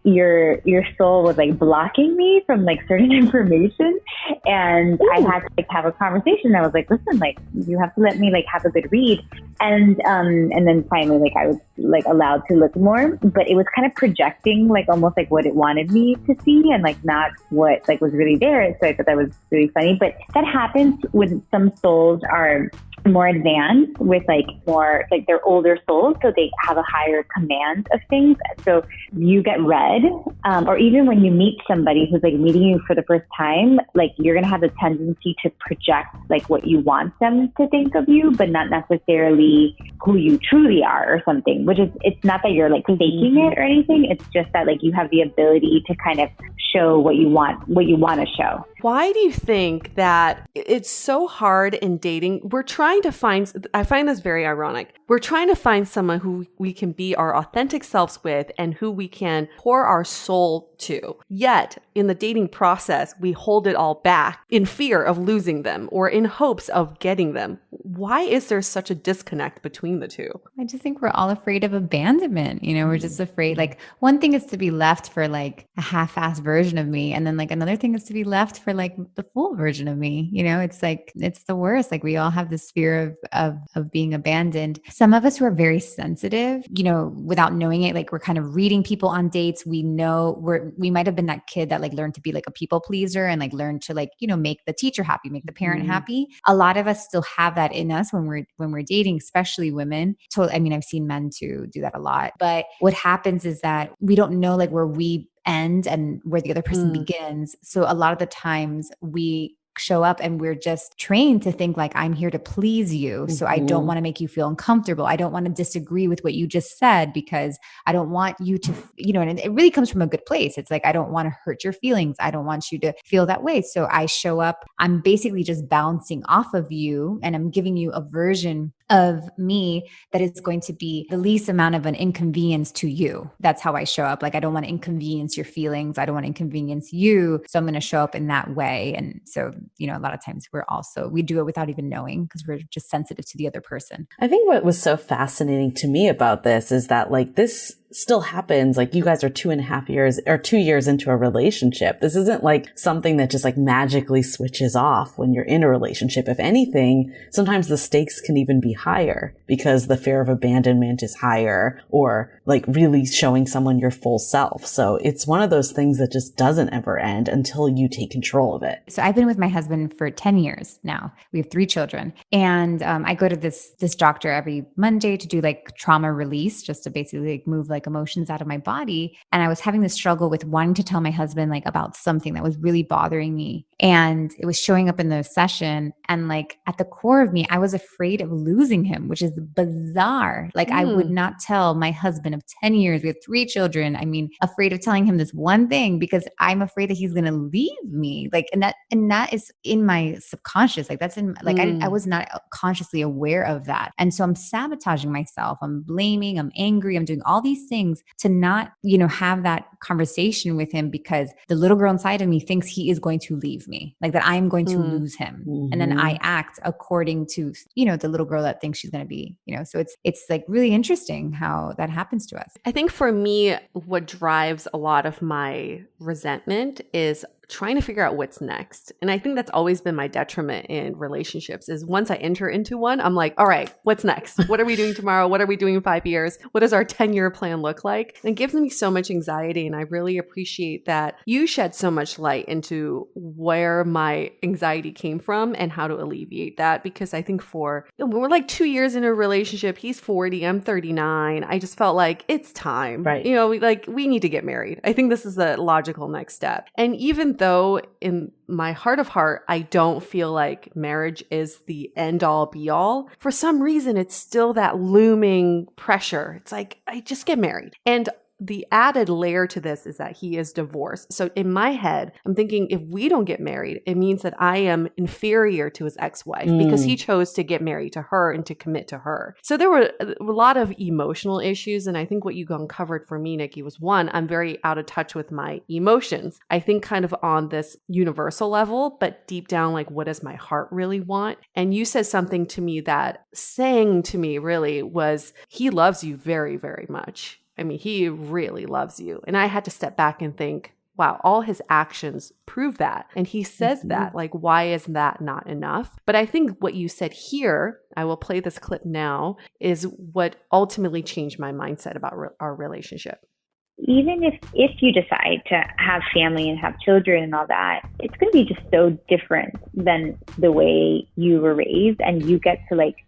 your soul was like blocking me from like certain information, and I had to like have a conversation. I was like, listen, like you have to let me like have a good read, and then finally like I was like allowed to look more, but it was kind of projecting like almost like what it wanted me to see and like not what like was really there. So I thought that was really funny, but that happens when some souls are more advanced with like more like they're older souls, so they have a higher command of things. So you get read, or even when you meet somebody who's like meeting you for the first time, like you're gonna have a tendency to project like what you want them to think of you, but not necessarily who you truly are or something. Which is, it's not that you're like faking it or anything. It's just that like you have the ability to kind of show what you want to show. Why do you think that it's so hard in dating? I find this very ironic. We're trying to find someone who we can be our authentic selves with and who we can pour our soul to. Yet, in the dating process, we hold it all back in fear of losing them or in hopes of getting them. Why is there such a disconnect between the two? I just think we're all afraid of abandonment. You know, we're just afraid, like one thing is to be left for like a half-assed version of me. And then like another thing is to be left for like the full version of me. You know, it's like, it's the worst. Like we all have this fear of being abandoned. Some of us who are very sensitive, you know, without knowing it, like we're kind of reading people on dates. We know we might've been that kid that like learned to be like a people pleaser and like learned to like, you know, make the teacher happy, make the parent happy. A lot of us still have that in us when we're dating, especially women. So, I mean, I've seen men too do that a lot, but what happens is that we don't know like where we end and where the other person begins. So a lot of the times we show up and we're just trained to think like, I'm here to please you. So I don't want to make you feel uncomfortable. I don't want to disagree with what you just said because I don't want you to, you know, and it really comes from a good place. It's like, I don't want to hurt your feelings. I don't want you to feel that way. So I show up, I'm basically just bouncing off of you and I'm giving you a version of me that is going to be the least amount of an inconvenience to you. That's how I show up. Like, I don't want to inconvenience your feelings. I don't want to inconvenience you. So I'm going to show up in that way. And so, you know, a lot of times we do it without even knowing because we're just sensitive to the other person. I think what was so fascinating to me about this is that like this still happens. Like you guys are 2.5 years or 2 years into a relationship. This isn't like something that just like magically switches off when you're in a relationship. If anything, sometimes the stakes can even be higher because the fear of abandonment is higher or like really showing someone your full self. So it's one of those things that just doesn't ever end until you take control of it. So I've been with my husband for 10 years now. We have 3 children. And I go to this doctor every Monday to do like trauma release, just to basically like move like emotions out of my body. And I was having this struggle with wanting to tell my husband like about something that was really bothering me. And it was showing up in the session. And like at the core of me, I was afraid of losing him, which is bizarre. Like I would not tell my husband of 10 years, we have 3 children. I mean, afraid of telling him this one thing because I'm afraid that he's going to leave me. Like, and that is in my subconscious. Like that's in, like, I was not consciously aware of that. And so I'm sabotaging myself. I'm blaming, I'm angry. I'm doing all these things to not, you know, have that conversation with him because the little girl inside of me thinks he is going to leave me, like that I'm going to lose him. And then I act according to, you know, the little girl that thinks she's going to be, you know, so it's like really interesting how that happens to us. I think for me, what drives a lot of my resentment is trying to figure out what's next. And I think that's always been my detriment in relationships is once I enter into one, I'm like, all right, what's next? What are we doing tomorrow? What are we doing in 5 years? What does our 10-year plan look like? And it gives me so much anxiety. And I really appreciate that you shed so much light into where my anxiety came from and how to alleviate that. Because I think we're like 2 years in a relationship, he's 40, I'm 39. I just felt like it's time, right? We need to get married. I think this is the logical next step. And even though in my heart of heart, I don't feel like marriage is the end all be all, for some reason, it's still that looming pressure. It's like, I just get married. And the added layer to this is that he is divorced. So in my head, I'm thinking if we don't get married, it means that I am inferior to his ex-wife because he chose to get married to her and to commit to her. So there were a lot of emotional issues. And I think what you uncovered for me, Nikki, was one, I'm very out of touch with my emotions. I think kind of on this universal level, but deep down, like, what does my heart really want? And you said something to me that saying to me really was, he loves you very, very much. I mean, he really loves you. And I had to step back and think, wow, all his actions prove that. And he says that, like, why is that not enough? But I think what you said here, I will play this clip now, is what ultimately changed my mindset about our relationship. Even if you decide to have family and have children and all that, it's going to be just so different than the way you were raised. And you get to like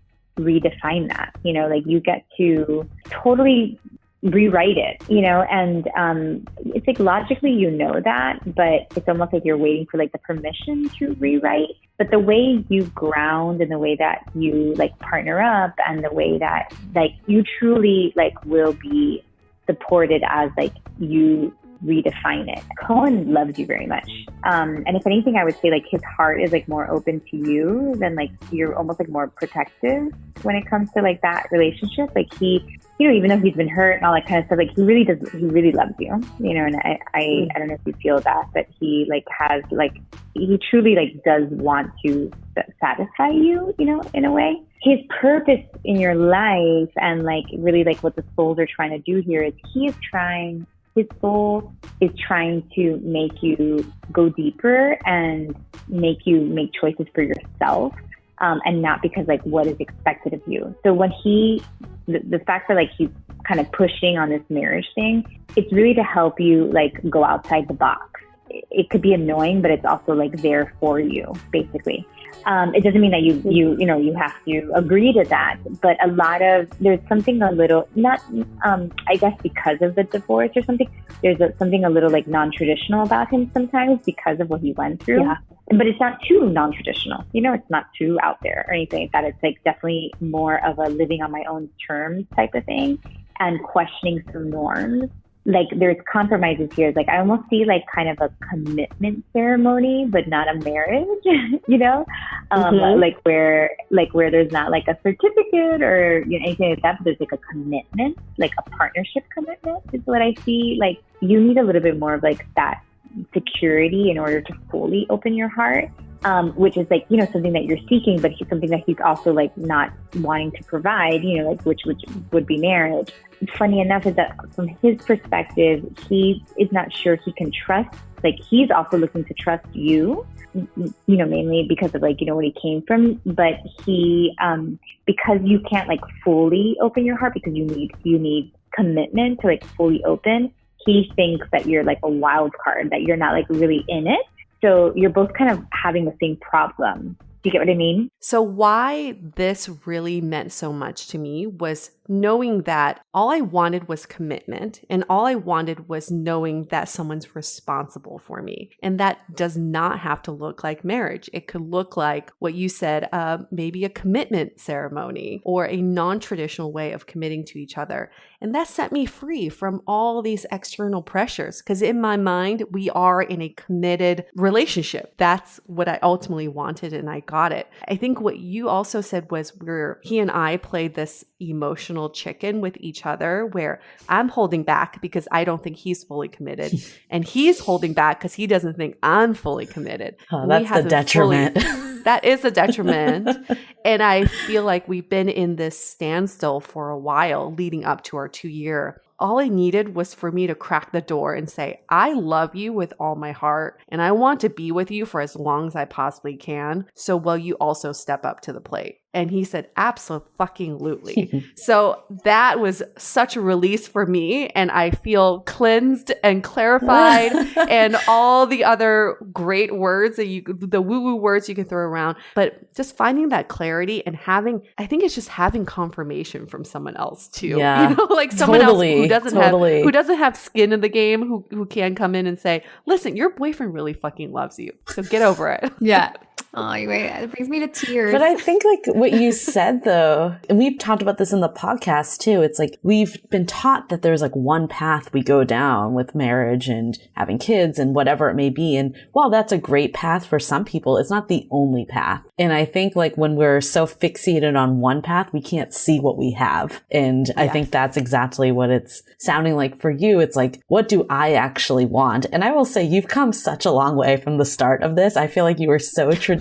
redefine that, like you get to totally rewrite it, and it's like logically that, but it's almost like you're waiting for like the permission to rewrite. But the way you ground and the way that you like partner up and the way that like you truly like will be supported as like you redefine it. Cohen loves you very much. And if anything, I would say like his heart is like more open to you than like you're almost like more protective when it comes to like that relationship. Like he, even though he's been hurt and all that kind of stuff, like he really loves you, and I don't know if you feel that, but he like has like, he truly like does want to satisfy you, in a way. His purpose in your life and like really like what the souls are trying to do here is his soul is trying to make you go deeper and make you make choices for yourself, and not because like what is expected of you. So when the fact that like he's kind of pushing on this marriage thing, it's really to help you like go outside the box. It could be annoying, but it's also like there for you, basically. It doesn't mean that you have to agree to that, but there's something a little, not, I guess because of the divorce or something, there's something a little like non-traditional about him sometimes because of what he went through. Yeah. But it's not too non-traditional, it's not too out there or anything like that. It's like definitely more of a living on my own terms type of thing and questioning some norms. Like there's compromises here. Like I almost see like kind of a commitment ceremony, but not a marriage, like where there's not like a certificate or anything like that, but there's like a commitment, like a partnership commitment is what I see. Like you need a little bit more of like that security in order to fully open your heart, which is like, something that you're seeking, but something that he's also like not wanting to provide, like which would be marriage. Funny enough is that from his perspective, he is not sure he can trust, like he's also looking to trust you, mainly because of like, where he came from, but he, because you can't like fully open your heart because you need commitment to like fully open, he thinks that you're like a wild card, that you're not like really in it. So you're both kind of having the same problem. Do you get what I mean? So why this really meant so much to me was knowing that all I wanted was commitment, and all I wanted was knowing that someone's responsible for me. And that does not have to look like marriage. It could look like what you said, maybe a commitment ceremony or a non-traditional way of committing to each other. And that set me free from all these external pressures, because in my mind, we are in a committed relationship. That's what I ultimately wanted, and I got it. I think what you also said was he and I played this emotional chicken with each other, where I'm holding back because I don't think he's fully committed, and he's holding back because he doesn't think I'm fully committed. Oh, that's the detriment. That is a detriment. And I feel like we've been in this standstill for a while leading up to our 2-year all I needed was for me to crack the door and say, I love you with all my heart, and I want to be with you for as long as I possibly can. So will you also step up to the plate? And he said, absolutely. So that was such a release for me. And I feel cleansed and clarified and all the other great words the woo-woo words you can throw around. But just finding that clarity and I think it's just having confirmation from someone else too. Yeah, like someone else who doesn't have skin in the game, who can come in and say, listen, your boyfriend really fucking loves you. So get over it. Yeah. Oh, wait, it brings me to tears. But I think like what you said though, and we've talked about this in the podcast too, it's like we've been taught that there's like one path we go down with marriage and having kids and whatever it may be. And while that's a great path for some people, it's not the only path. And I think like when we're so fixated on one path, we can't see what we have. And I think that's exactly what it's sounding like for you. It's like, what do I actually want? And I will say you've come such a long way from the start of this. I feel like you were so traditional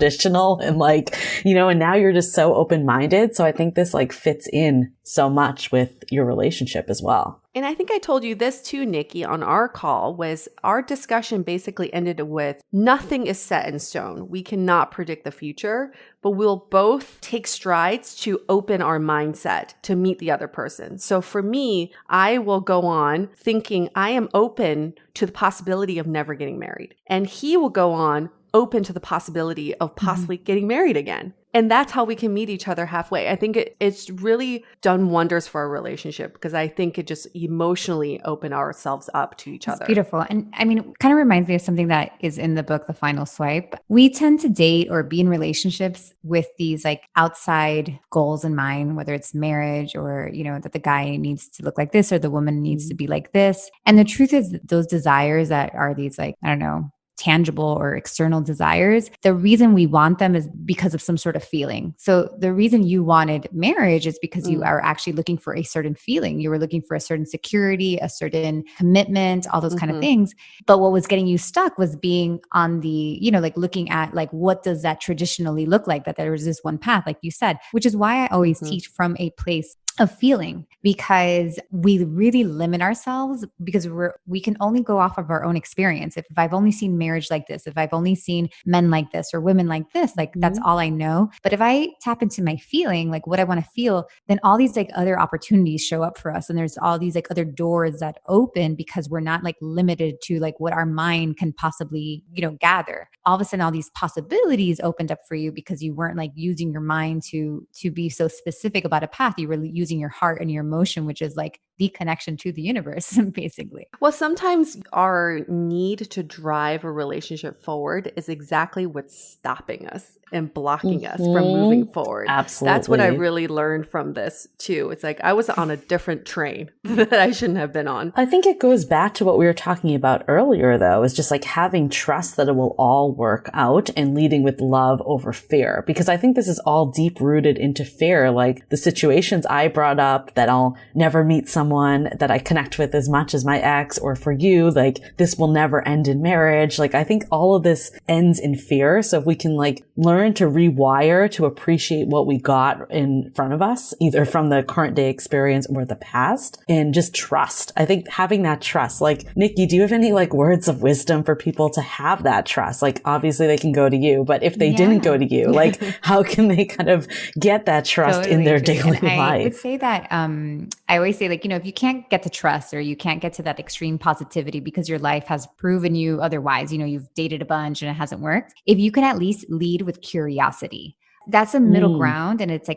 and like, and now you're just so open-minded. So I think this like fits in so much with your relationship as well. And I think I told you this too, Nikki, on our call, was our discussion basically ended with nothing is set in stone. We cannot predict the future, but we'll both take strides to open our mindset to meet the other person. So for me, I will go on thinking I am open to the possibility of never getting married. And he will go on open to the possibility of possibly getting married again. And that's how we can meet each other halfway. I think it's really done wonders for our relationship because I think it just emotionally opened ourselves up to each other. Beautiful. And I mean, it kind of reminds me of something that is in the book, The Final Swipe. We tend to date or be in relationships with these like outside goals in mind, whether it's marriage or, that the guy needs to look like this or the woman needs to be like this. And the truth is that those desires that are these like, I don't know, tangible or external desires, the reason we want them is because of some sort of feeling. So the reason you wanted marriage is because you are actually looking for a certain feeling. You were looking for a certain security, a certain commitment, all those kind of things. But what was getting you stuck was being on the, like looking at like, what does that traditionally look like? That there was this one path, like you said, which is why I always teach from a place of feeling, because we really limit ourselves because we can only go off of our own experience. If I've only seen marriage like this, if I've only seen men like this or women like this, like that's all I know. But if I tap into my feeling, like what I want to feel, then all these like other opportunities show up for us. And there's all these like other doors that open because we're not like limited to like what our mind can possibly, gather. All of a sudden, all these possibilities opened up for you because you weren't like using your mind to be so specific about a path. You were using your heart and your emotion, which is like the connection to the universe, basically. Well, sometimes our need to drive a relationship forward is exactly what's stopping us and blocking us from moving forward. Absolutely. That's what I really learned from this too. It's like I was on a different train that I shouldn't have been on. I think it goes back to what we were talking about earlier, though, is just like having trust that it will all work out and leading with love over fear. Because I think this is all deep rooted into fear. Like the situations I brought up that I'll never meet someone that I connect with as much as my ex, or for you, like this will never end in marriage. Like I think all of this ends in fear. So if we can like learn to rewire to appreciate what we got in front of us, either from the current day experience or the past, and just trust. I think having that trust, like Nikki, do you have any like words of wisdom for people to have that trust? Like obviously they can go to you, but if they didn't go to you, like how can they kind of get that trust in their daily life? I would say that I always say like, if you can't get to trust or you can't get to that extreme positivity because your life has proven you otherwise, you've dated a bunch and it hasn't worked. If you can at least lead with curiosity, that's a middle ground. And it's a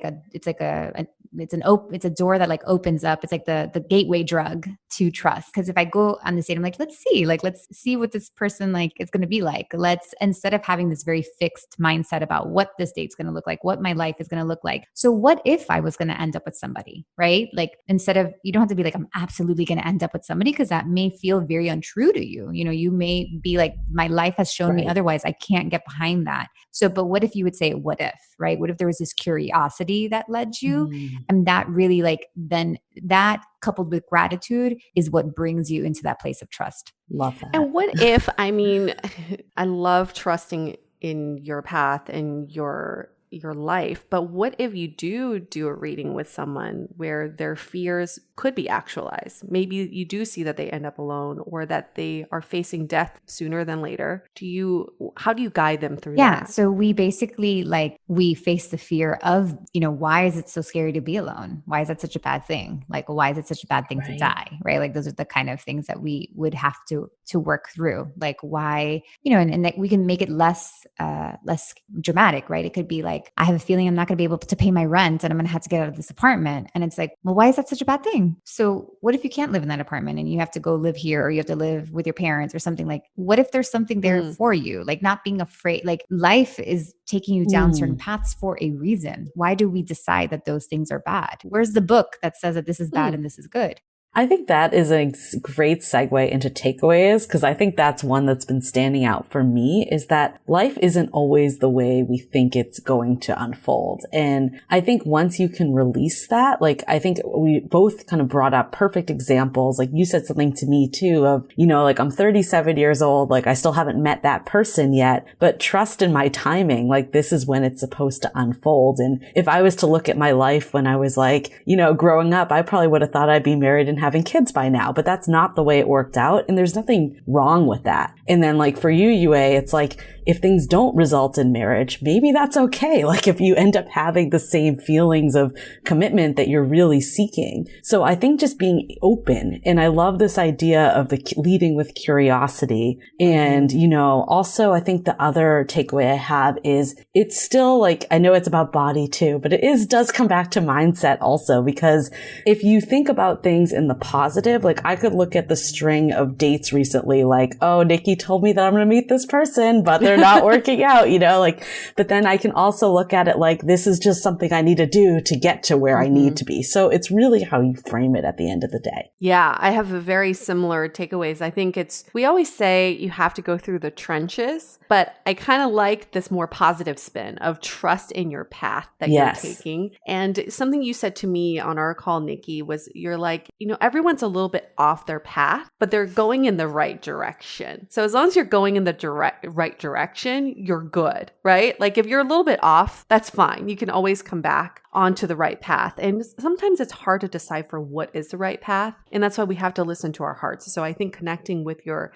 door that like opens up. It's like the gateway drug to trust. Because if I go on this date, I'm like, let's see what this person like is going to be like. Instead of having this very fixed mindset about what this date's going to look like, what my life is going to look like. So what if I was going to end up with somebody, right? Like instead of, you don't have to be like, I'm absolutely going to end up with somebody, because that may feel very untrue to you. You may be like, my life has shown me otherwise. I can't get behind that. So, but what if you would say, what if, right? What if there was this curiosity that led you? And that really then that coupled with gratitude is what brings you into that place of trust. Love that. And what if, I love trusting in your path and your your life. But what if you do a reading with someone where their fears could be actualized? Maybe you do see that they end up alone or that they are facing death sooner than later. How do you guide them through that? Yeah. So we basically we face the fear of, why is it so scary to be alone? Why is that such a bad thing? Like, why is it such a bad thing to die? Right. Like those are the kind of things that we would have to work through. Like why, and that we can make it less dramatic, right? It could be like, I have a feeling I'm not going to be able to pay my rent and I'm going to have to get out of this apartment. And it's like, well, why is that such a bad thing? So what if you can't live in that apartment and you have to go live here, or you have to live with your parents or something? Like, what if there's something there for you? Like not being afraid, like life is taking you down certain paths for a reason. Why do we decide that those things are bad? Where's the book that says that this is bad and this is good? I think that is a great segue into takeaways, because I think that's one that's been standing out for me, is that life isn't always the way we think it's going to unfold. And I think once you can release that, like I think we both kind of brought up perfect examples. Like you said something to me too of, like I'm 37 years old, like I still haven't met that person yet, but trust in my timing. Like this is when it's supposed to unfold. And if I was to look at my life when I was like, growing up, I probably would have thought I'd be married and having kids by now, but that's not the way it worked out. And there's nothing wrong with that. And then like for you, Yue, it's like, if things don't result in marriage, maybe that's okay. Like if you end up having the same feelings of commitment that you're really seeking. So I think just being open, and I love this idea of the leading with curiosity. And, also I think the other takeaway I have is it's still like, I know it's about body too, but does come back to mindset also, because if you think about things in the positive, like I could look at the string of dates recently, like, oh, Nikki told me that I'm going to meet this person, but they're not working out, but then I can also look at it like, this is just something I need to do to get to where I need to be. So it's really how you frame it at the end of the day. Yeah, I have a very similar takeaways. I think we always say you have to go through the trenches, but I kind of like this more positive spin of trust in your path that you're taking. And something you said to me on our call, Nikki, was you're like, everyone's a little bit off their path, but they're going in the right direction. So as long as you're going in the right direction, you're good, right? Like if you're a little bit off, that's fine. You can always come back onto the right path. And sometimes it's hard to decipher what is the right path. And that's why we have to listen to our hearts. So I think connecting with your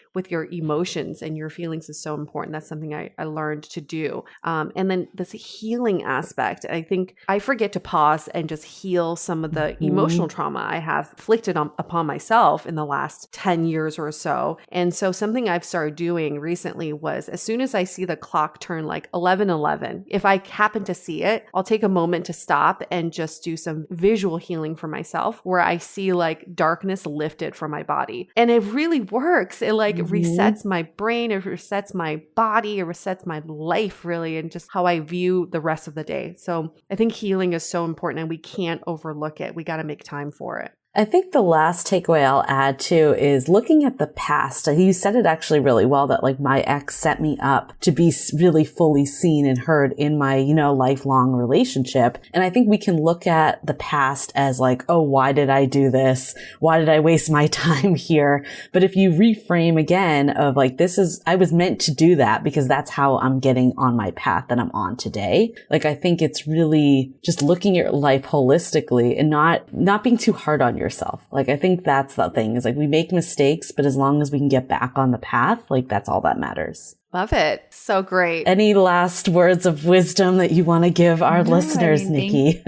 emotions and your feelings is so important. That's something I learned to do. And then this healing aspect, I think I forget to pause and just heal some of the emotional trauma I have inflicted upon myself in the last 10 years or so. And so something I've started doing recently was, as soon as I see the clock turn like 11:11, if I happen to see it, I'll take a moment to stop and just do some visual healing for myself, where I see like darkness lifted from my body. And it really works. It like resets my brain, it resets my body, it resets my life really, and just how I view the rest of the day. So I think healing is so important and we can't overlook it. We got to make time for it. I think the last takeaway I'll add too is looking at the past. You said it actually really well, that like my ex set me up to be really fully seen and heard in my, lifelong relationship. And I think we can look at the past as like, oh, why did I do this? Why did I waste my time here? But if you reframe again of like, I was meant to do that because that's how I'm getting on my path that I'm on today. Like, I think it's really just looking at life holistically and not being too hard on yourself. Like, I think that's the thing, is like we make mistakes, but as long as we can get back on the path, like that's all that matters. Love it. So great. Any last words of wisdom that you want to give our listeners, Nikki?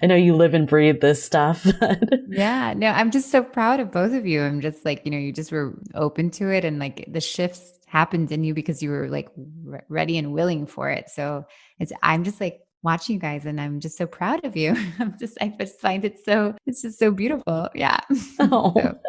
I know you live and breathe this stuff. Yeah, no, I'm just so proud of both of you. I'm just like, you just were open to it, and like the shifts happened in you because you were like ready and willing for it. So I'm just like watching you guys, and I'm just so proud of you. I just find it's just so beautiful. Yeah. Oh. So.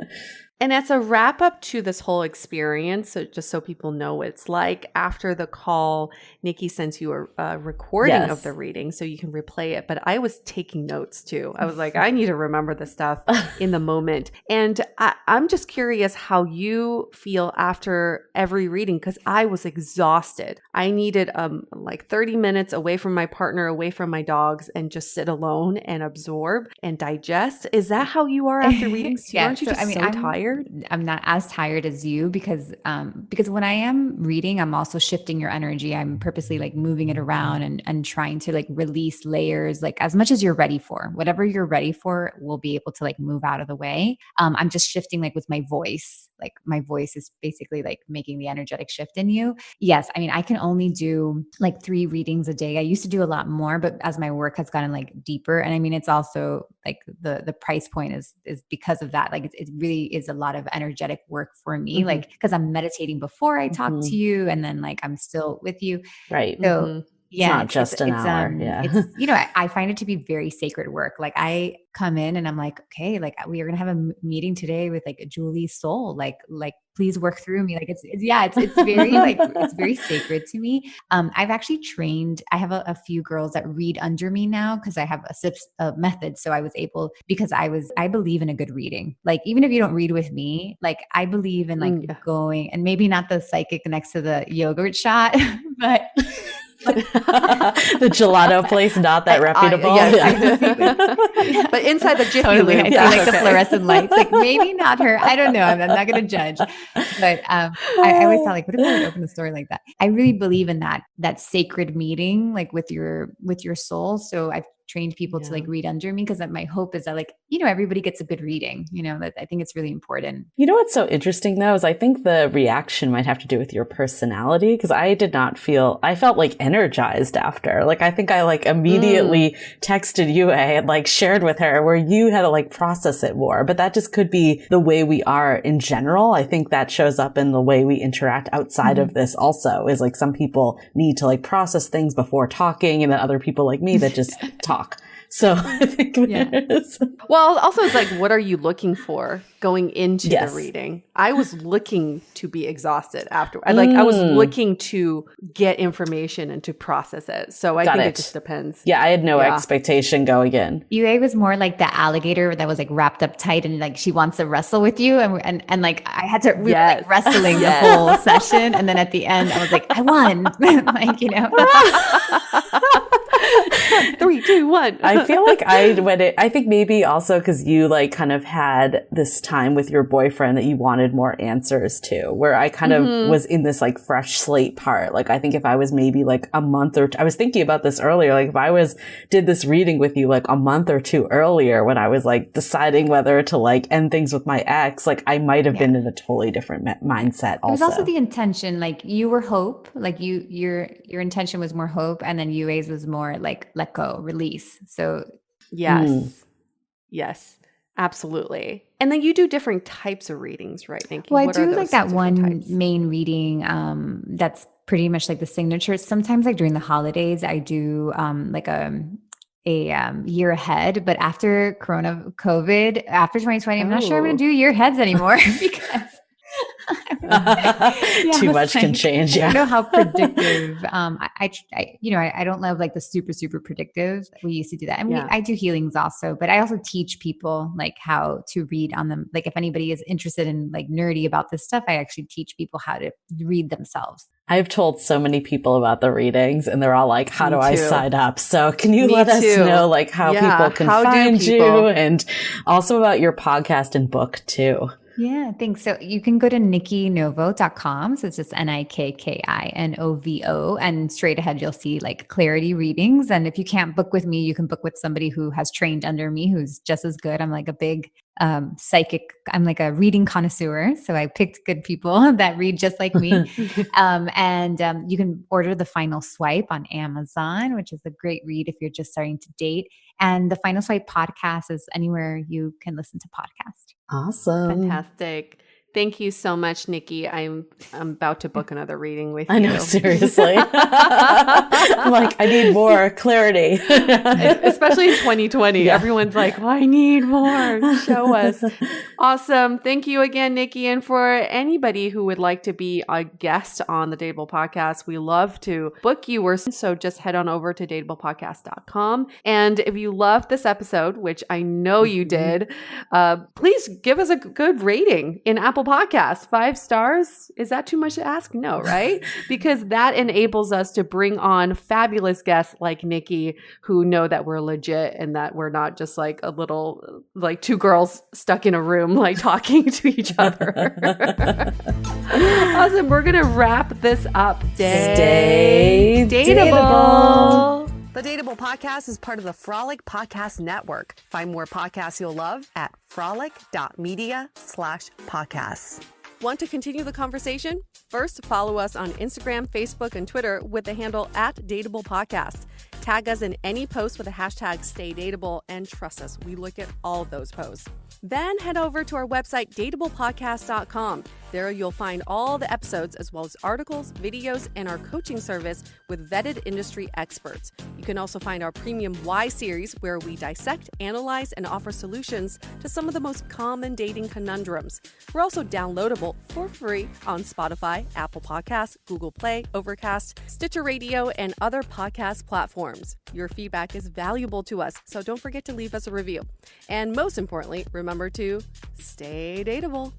And as a wrap up to this whole experience, so just so people know what it's like, after the call, Nikki sends you a recording of the reading so you can replay it. But I was taking notes too. I was like, I need to remember the stuff in the moment. And I'm just curious how you feel after every reading, because I was exhausted. I needed like 30 minutes away from my partner, away from my dogs, and just sit alone and absorb and digest. Is that how you are after readings? Yeah, Aren't you so tired? tired? I'm not as tired as you because when I am reading, I'm also shifting your energy. I'm purposely like moving it around and trying to like release layers, like as much as you're ready for. Whatever you're ready for will be able to like move out of the way. I'm just shifting like with my voice. Like my voice is basically like making the energetic shift in you. Yes. I mean, I can only do like 3 readings a day. I used to do a lot more, but as my work has gotten like deeper, and I mean, it's also like the price point is because of that. Like it really is a lot of energetic work for me, like, cause I'm meditating before I talk to you and then like, I'm still with you. Right. So yeah, it's not just an hour. Yeah. It's, I find it to be very sacred work. Like I come in and I'm like, okay, like we are going to have a meeting today with like Julie's soul. Like please work through me. Like it's very like, it's very sacred to me. I've actually trained, I have a few girls that read under me now because I have a method. So I was able, because I believe in a good reading. Like even if you don't read with me, like I believe in like going, and maybe not the psychic next to the yogurt shot, but the gelato place, not that reputable. Yes. But inside the Jiffy totally, Lube, I see like the fluorescent lights. Like maybe not her. I don't know. I'm not going to judge. But I always thought, like, what if I would open the store like that? I really believe in that sacred meeting, like with your soul. So I've trained people to like read under me because my hope is that like, everybody gets a good reading, that I think it's really important. You know what's so interesting though is I think the reaction might have to do with your personality, because I felt like energized after. Like I think I like immediately texted Yue and like shared with her where you had to like process it more. But that just could be the way we are in general. I think that shows up in the way we interact outside of this also, is like some people need to like process things before talking, and then other people like me that just talk. So I think there's... Well, also it's like, what are you looking for going into the reading? I was looking to be exhausted after. I was looking to get information and to process it. So I think it just depends. Yeah, I had no expectation going in. Yue was more like the alligator that was like wrapped up tight and like she wants to wrestle with you. And like I had to, we were like wrestling the whole session. And then at the end, I was like, I won. Like, 3, 2, 1. I feel like I think maybe also because you like kind of had this time with your boyfriend that you wanted more answers to, where I kind of was in this like fresh slate part. Like I think if I was maybe like a month or I was thinking about this earlier, like if I did this reading with you like a month or 2 earlier when I was like deciding whether to like end things with my ex, like I might have been in a totally different mindset also. It was also the intention, like you were hope, like your intention was more hope, and then Yue's was more like let go, release. So yes, absolutely. And then you do different types of readings, right, Nikki? Well, I do like that one main reading that's pretty much like the signature. Sometimes like during the holidays, I do like a year ahead, but after COVID, after 2020, I'm not sure I'm going to do year aheads anymore because too much can change. I don't know how predictive. I don't love like the super, super predictive. We used to do that. I mean, I do healings also, but I also teach people like how to read on them. Like if anybody is interested in like nerdy about this stuff, I actually teach people how to read themselves. I've told so many people about the readings and they're all like, how do I sign up? So can you let us know like how people can find you, and also about your podcast and book too? Yeah, thanks. So you can go to nikkinovo.com. So it's just NIKKINOVO, and straight ahead, you'll see like clarity readings. And if you can't book with me, you can book with somebody who has trained under me, who's just as good. I'm like a big psychic. I'm like a reading connoisseur. So I picked good people that read just like me. And you can order The Final Swipe on Amazon, which is a great read if you're just starting to date. And the Final Swipe podcast is anywhere you can listen to podcasts. Awesome. Fantastic. Thank you so much, Nikki. I'm about to book another reading with you. I know, seriously. I'm like, I need more clarity. Especially in 2020. Yeah. Everyone's like, I need more. Show us. Awesome. Thank you again, Nikki. And for anybody who would like to be a guest on the Dateable Podcast, we love to book you. So just head on over to dateablepodcast.com. And if you loved this episode, which I know you did, please give us a good rating in Apple Apple Podcasts. 5 stars. Is that too much to ask? No, right? Because that enables us to bring on fabulous guests like Nikki, who know that we're legit and that we're not just like a little, like 2 girls stuck in a room, like talking to each other. Awesome. We're going to wrap this up. Stay dateable. The Dateable Podcast is part of the Frolic Podcast Network. Find more podcasts you'll love at frolic.media/podcasts. Want to continue the conversation? First, follow us on Instagram, Facebook, and Twitter with the handle @DateablePodcast. Tag us in any post with the hashtag StayDateable, and trust us, we look at all of those posts. Then head over to our website, dateablepodcast.com. There you'll find all the episodes as well as articles, videos, and our coaching service with vetted industry experts. You can also find our premium Why series where we dissect, analyze, and offer solutions to some of the most common dating conundrums. We're also downloadable for free on Spotify, Apple Podcasts, Google Play, Overcast, Stitcher Radio, and other podcast platforms. Your feedback is valuable to us, so don't forget to leave us a review. And most importantly, remember to stay dateable.